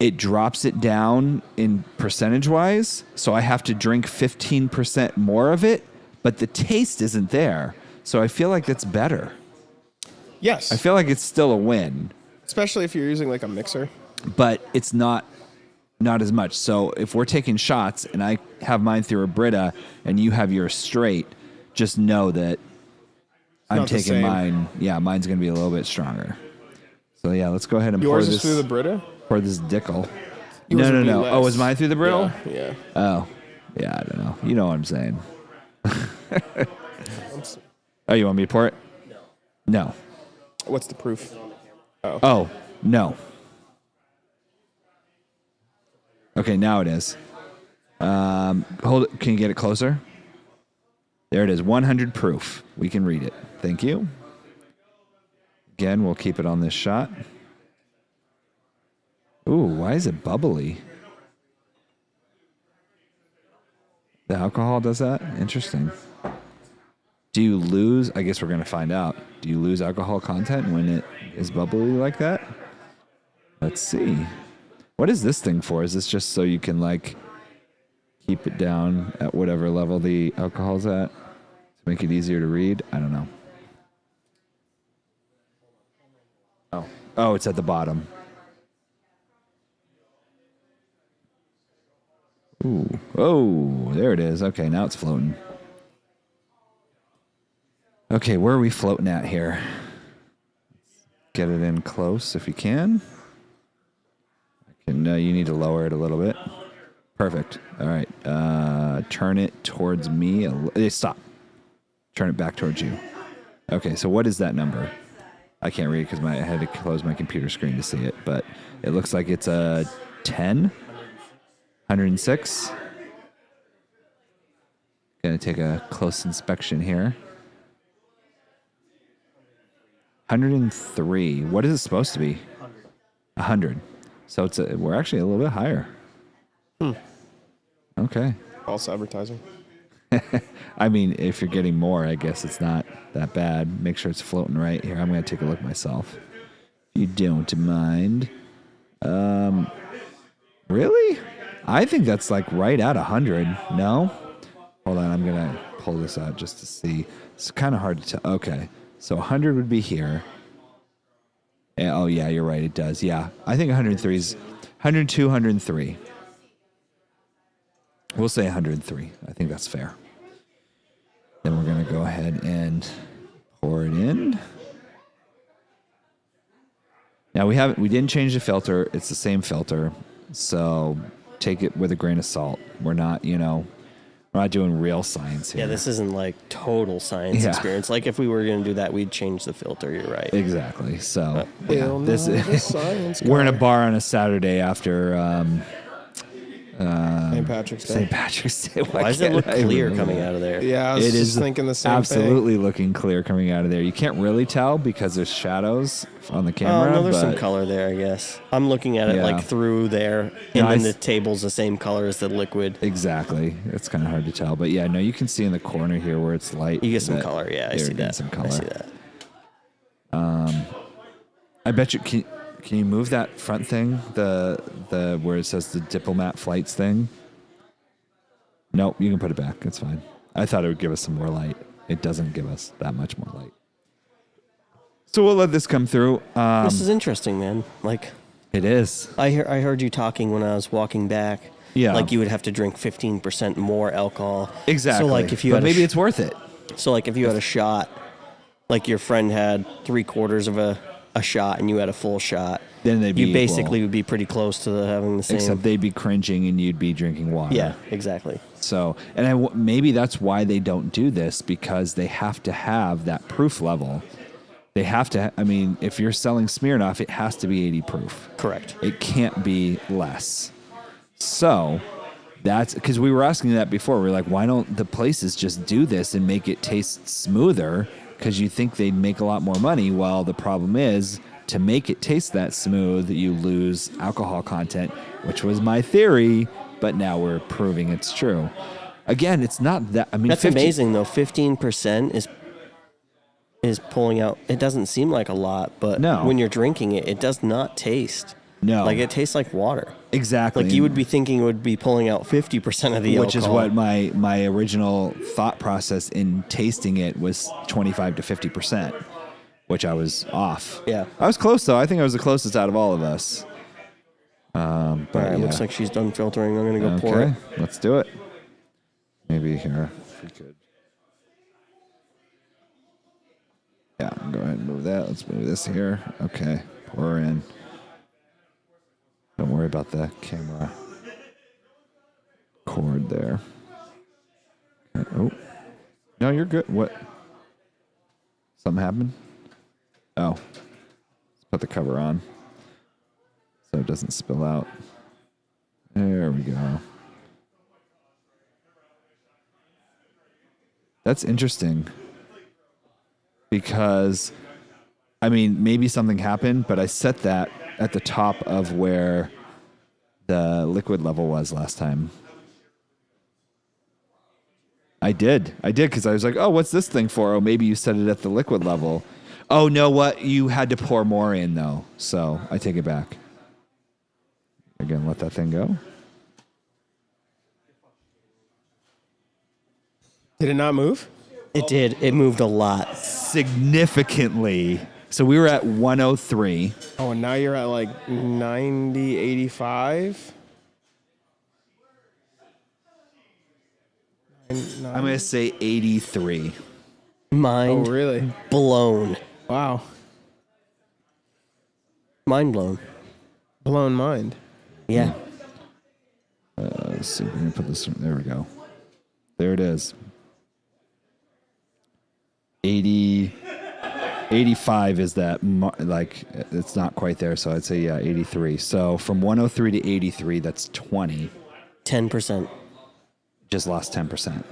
it drops it down in percentage wise. So I have to drink 15% more of it, but the taste isn't there. So I feel like that's better. Yes. I feel like it's still a win, Especially if you're using like a mixer. but it's not as much. So if we're taking shots and I have mine through a Brita and you have yours straight, just know that I'm not the taking same. mine. Yeah, mine's going to be a little bit stronger. So yeah, let's go ahead and Yours pour is through the Brita? pour this Dickel. Yours would be No. Oh, less. was mine through the Brittle? Yeah. Oh, yeah, I don't know. You know what I'm saying. Oh, you want me to pour it? No. What's the proof? Oh, no. Okay, now it is. Hold it. Can you get it closer? There it is. 100 proof. We can read it. Thank you. Again, we'll keep it on this shot. Ooh, why is it bubbly? The alcohol does that? Interesting. Do you lose? I guess we're going to find out. Do you lose alcohol content when it is bubbly like that? Let's see. What is this thing for? Is this just so you can like keep it down at whatever level the alcohol's at to make it easier to read? I don't know. Oh, it's at the bottom. Ooh. Oh, there it is. Okay, now it's floating. Okay, where are we floating at here? Get it in close if you can. You need to lower it a little bit. Perfect. All right. Turn it towards me. Stop. Turn it back towards you. Okay, so what is that number? I can't read it because I had to close my computer screen to see it, but it looks like it's a 10. 106. Gonna take a close inspection here. 103. What is it supposed to be? 100. So we're actually a little bit higher. Okay. False advertising. I mean, if you're getting more, I guess it's not that bad. Make sure it's floating right here. I'm going to take a look myself. If you don't mind. Really? I think that's like right at 100. No? Hold on. I'm going to pull this out just to see. It's kind of hard to tell. Okay. So 100 would be here. Oh, yeah, you're right. It does. Yeah. I think 103 is 102, 103. We'll say 103. I think that's fair. Then we're going to go ahead and pour it in. Now we didn't change the filter. It's the same filter. So take it with a grain of salt. We're not doing real science here. Yeah, this isn't like total science experience. Like if we were going to do that, we'd change the filter. You're right. Exactly. So Well, this no, the is science we're in a guy. bar on a Saturday after St. Patrick's Day. St. Patrick's Day. Why does it look clear coming out of there? Yeah, I was It just is thinking the same absolutely looking clear coming out of there. You can't really tell because there's shadows on the Oh, camera. no, there's some but color there, I guess. I'm looking at it Yeah. like through there, and Yeah, then the table's the same color as the liquid. Exactly. It's kind of hard to tell. But yeah, no, you can see in the corner here where it's light. You get some that color, yeah, I they're see getting that. Some color. I see that. I bet you can you move that front thing, the where it says the diplomat flights thing? Nope, you can put it back. It's fine. I thought it would give us some more light. It doesn't give us that much more light. So we'll let this come through. This is interesting, man. Like It is. I heard you talking when I was walking back. Yeah. Like you would have to drink 15% more alcohol. Exactly. So like if you but had maybe it's worth it. So like if you had a shot, like your friend had 3/4 of a shot and you had a full shot, Then they'd be you basically equal. would be pretty close to having the same. Except they'd be cringing and you'd be drinking water. Yeah, exactly. So, and maybe that's why they don't do this, because they have to have that proof level. They have to, I mean, if you're selling Smirnoff, it has to be 80 proof. Correct. It can't be less. So that's because we were asking that before. We're like, why don't the places just do this and make it taste smoother? Because you think they'd make a lot more money. Well, the problem is to make it taste that smooth, you lose alcohol content, which was my theory, but now we're proving it's true. Again, it's not that. I mean, That's 50 amazing though. 15% is is pulling out. It doesn't seem like a lot, but No. when you're drinking it, it does not taste. No. Like it tastes like water. Exactly. Like you would be thinking it would be pulling out 50% of the Which is alcohol. what my original thought process in tasting it was 25 to 50%, which I was off. Yeah. I was close though. I think I was the closest out of all of us. But All right, yeah. looks like she's done filtering. I'm gonna go pour it. Okay, let's do it. Maybe here if we could. Yeah, go ahead and move that. Let's move this here. Okay, pour her in. Don't worry about the camera cord there. Okay. Oh, no, you're good. What? Something happened? Oh, let's put the cover on so it doesn't spill out. There we go. That's interesting because, I mean, maybe something happened, but I set that at the top of where the liquid level was last time. I did because I was like, oh, what's this thing for? Oh, maybe you set it at the liquid level. Oh, no, what? You had to pour more in, though. So I take it back. Again, let that thing go. Did it not move? It did. It moved a lot. Significantly. So we were at 103. Oh, and now you're at like 90, 85? I'm going to say 83. Oh, Mind really? blown. Wow. Mind blown. Blown mind. Yeah. Let's see. We're going to put this. There we go. There it is. 85 is that, like, it's not quite there. So I'd say, yeah, 83. So from 103 to 83, that's 20. 10%. Just lost 10%.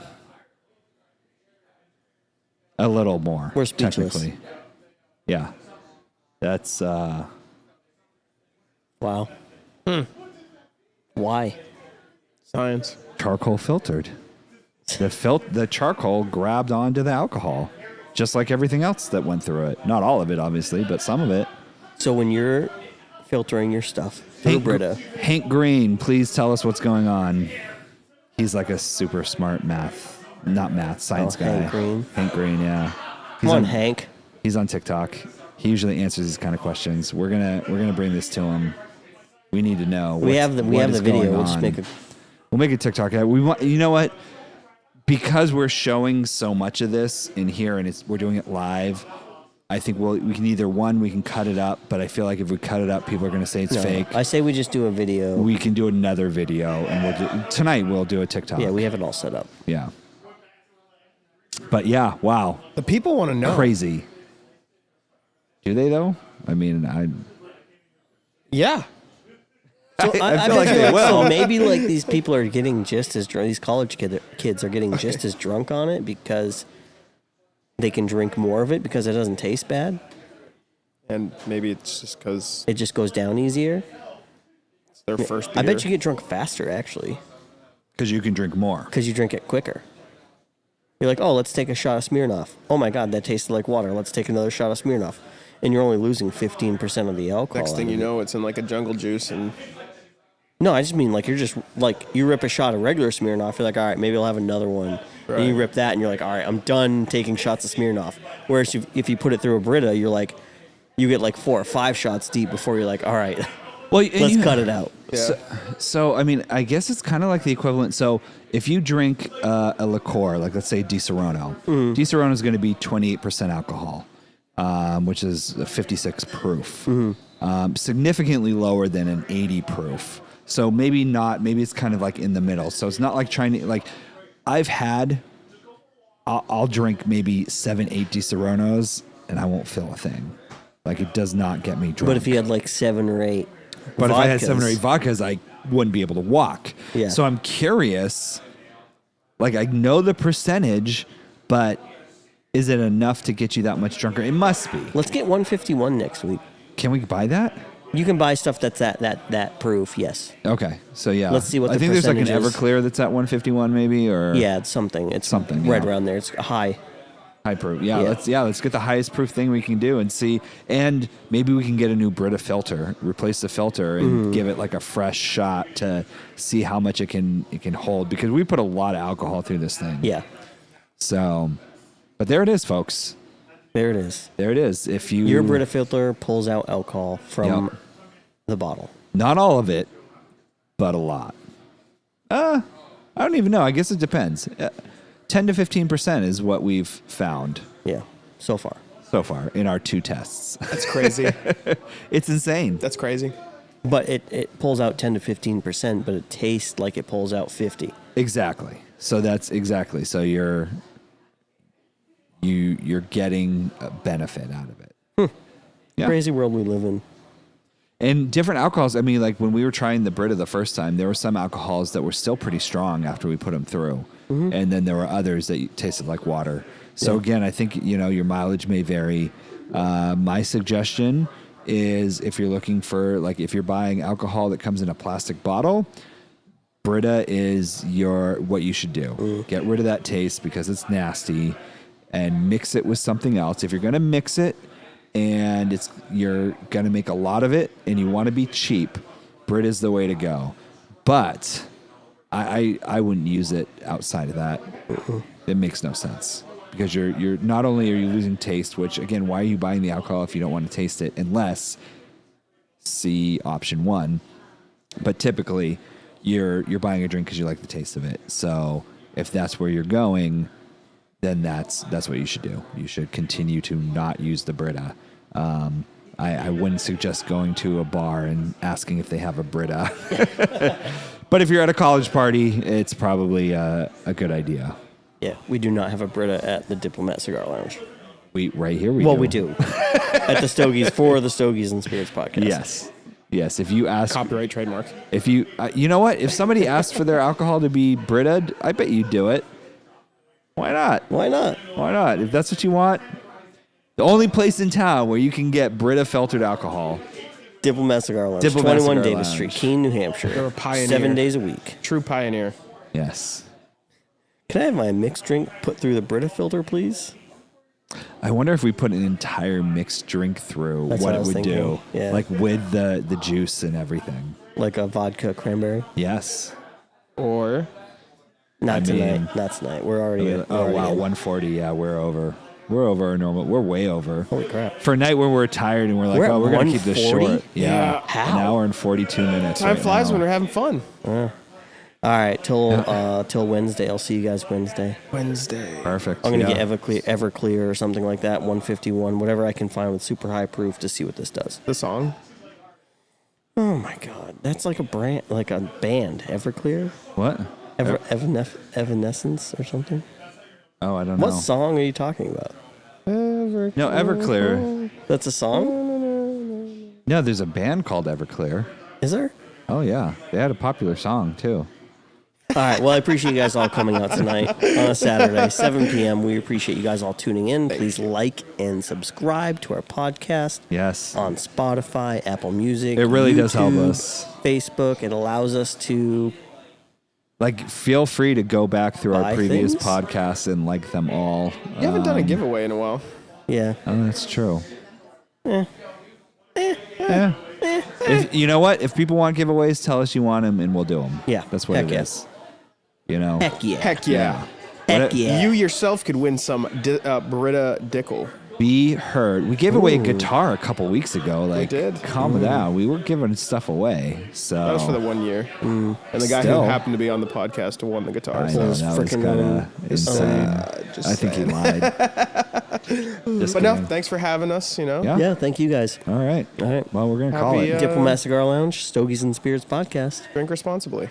A little more. We're speechless. Technically. Yeah. That's, Wow. Why? Science. charcoal filtered. The charcoal grabbed onto the alcohol, just like everything else that went through it. Not all of it, obviously, but some of it. So when you're filtering your stuff through Brita, Hank Green, please tell us what's going on. He's like a super smart science guy. Hank Green. Hank Green, yeah. Come on, Hank. He's on TikTok. He usually answers these kind of questions. We're gonna bring this to him. We need to know. We have the video. We'll just We'll make a TikTok. We want. You know what? Because we're showing so much of this in here, and we're doing it live. I think we can either we can cut it up, but I feel like if we cut it up, people are going to say it's fake. I say we just do a video. We can do another video, and tonight we'll do a TikTok. Yeah, we have it all set up. Yeah. But yeah, wow. The people want to know. Crazy. Do they though? I mean, Yeah. So I feel like they will. So maybe like these people are getting just as drunk. These college kids are getting just as drunk on it because they can drink more of it because it doesn't taste bad. And maybe it's just because It just goes down easier. it's their first beer. I bet you get drunk faster actually because you can drink more. because you drink it quicker. You're like, oh, let's take a shot of Smirnoff. Oh my God, that tasted like water. Let's take another shot of Smirnoff. And you're only losing 15% of the alcohol. Next thing out you of it. know, it's in like a jungle juice and No, I just mean like you're just like you rip a shot of regular Smirnoff. You're like, all right, maybe I'll have another one. Right. And you rip that, and you're like, all right, I'm done taking shots of Smirnoff. Whereas if you put it through a Brita, you're like, you get like 4 or 5 shots deep before you're like, all right, Well, let's cut it out. yeah. So, I mean, I guess it's kind of like the equivalent. So, if you drink a liqueur, like let's say Di Serono, Di Serono is going to be 28% alcohol, which is a 56 proof, significantly lower than an 80 proof. So maybe it's kind of like in the middle. So it's not like trying to, like, I'll drink maybe 7, 8 Di Seronos and I won't feel a thing. Like, it does not get me drunk. But if you had like 7 or 8, But if I had vodkas- 7 or 8 vodkas, I wouldn't be able to walk. Yeah. So I'm curious, like, I know the percentage, but is it enough to get you that much drunker? It must be. let's get 151 next week. Can we buy that? You can buy stuff that's that proof. Yes. Okay. So yeah. Let's see what I the think there's like an percentage is. Everclear that's at 151 maybe, or Yeah, it's something. It's Something, right yeah. around there. It's high. High proof. Yeah, let's get the highest proof thing we can do and see. And maybe we can get a new Brita filter, replace the filter, and give it like a fresh shot to see how much it can hold, because we put a lot of alcohol through this thing. Yeah. So, but there it is, folks. There it is. There it is. If you Your Brita filter pulls out alcohol from the bottle. not all of it, but a lot. I don't even know. I guess it depends. 10 to 15% is what we've found Yeah. So far. so far in our 2 tests. That's crazy. It's insane. That's crazy. But it pulls out 10 to 15%, but it tastes like it pulls out 50. Exactly. So that's exactly. So you're getting a benefit out of it. Yeah. Crazy world we live in. And different alcohols. I mean, like when we were trying the Brita the first time, there were some alcohols that were still pretty strong after we put them through. And then there were others that tasted like water. So again, I think, your mileage may vary. My suggestion is if you're looking for, like, if you're buying alcohol that comes in a plastic bottle, Brita is what you should do. Get rid of that taste because it's nasty and mix it with something else. If you're going to mix it and you're going to make a lot of it and you want to be cheap, Brita is the way to go. But I wouldn't use it outside of that. It makes no sense because you're not only are you losing taste, which again, why are you buying the alcohol if you don't want to taste it? Unless see option 1. But typically, you're buying a drink because you like the taste of it. So if that's where you're going, then that's what you should do. You should continue to not use the Brita. I wouldn't suggest going to a bar and asking if they have a Brita. But if you're at a college party, it's probably a good idea. Yeah, we do not have a Brita at the Diplomat Cigar Lounge. Right here we do. Well, we do. At the Stogies, for the Stogies and Spirits podcast. Yes. If you ask, Copyright trademark. if you, you know what? If somebody asked for their alcohol to be Brita, I bet you'd do it. Why not? Why not? Why not? If that's what you want. The only place in town where you can get Brita filtered alcohol. Diplomat Cigar Lounge, Diplomat 21 Cigar Davis Lounge. Street, Keene, New Hampshire. They're a pioneer. 7 days a week. True pioneer. Yes. Can I have my mixed drink put through the Brita filter, please? I wonder if we put an entire mixed drink through, That's what what I it was would thinking. do. Yeah. Like with the juice and everything. Like a vodka cranberry? Yes. Or Not mean- tonight. Not tonight. We're already. Oh, we're already wow. in. 140. Yeah, we're over. We're over our normal. We're way over. Holy crap. For a night where we're tired and we're like, We're at we're going to keep this 140? short. Yeah. How? An hour and 42 minutes. time right flies now. when we're having fun. All right, till Wednesday. I'll see you guys Wednesday. Wednesday. Perfect. I'm gonna yeah. get Everclear or something like that, 151, whatever I can find with super high proof to see what this does. The song. Oh my god, that's like a brand, like a band, Everclear, What? Evanescence or something. Oh, I don't know. What song are you talking about? No, Everclear. That's a song? No, there's a band called Everclear. Is there? Oh, yeah. They had a popular song, too. All right. Well, I appreciate you guys all coming out tonight on a Saturday, 7 p.m. We appreciate you guys all tuning in. Please like and subscribe to our podcast Yes. on Spotify, Apple Music. It really does help YouTube, us. Facebook. It allows us to. Like, feel free to go back through our Buy previous things? podcasts and like them all. You haven't done a giveaway in a while. Yeah. Oh, that's true. Yeah. If, you know what? If people want giveaways, tell us you want them and we'll do them. Yeah. That's what Heck it yeah. is. You know? Heck yeah. Heck yeah. Heck yeah. You yourself could win some Brita Dickel. Be heard. We gave away a guitar a couple weeks ago. Like, did. calm down. We were giving stuff away. So That was for the 1 year. And the guy Still. who happened to be on the podcast won the guitar. I So. know, was that was frickin' kind of insane. just I think he saying. lied. Just But no, kidding. thanks for having us, you know. Yeah. Yeah. Thank you guys. All right. All right. Well, we're going to call Happy, it. uh, Diplomat Cigar Lounge, Stogies and Spirits podcast. Drink responsibly.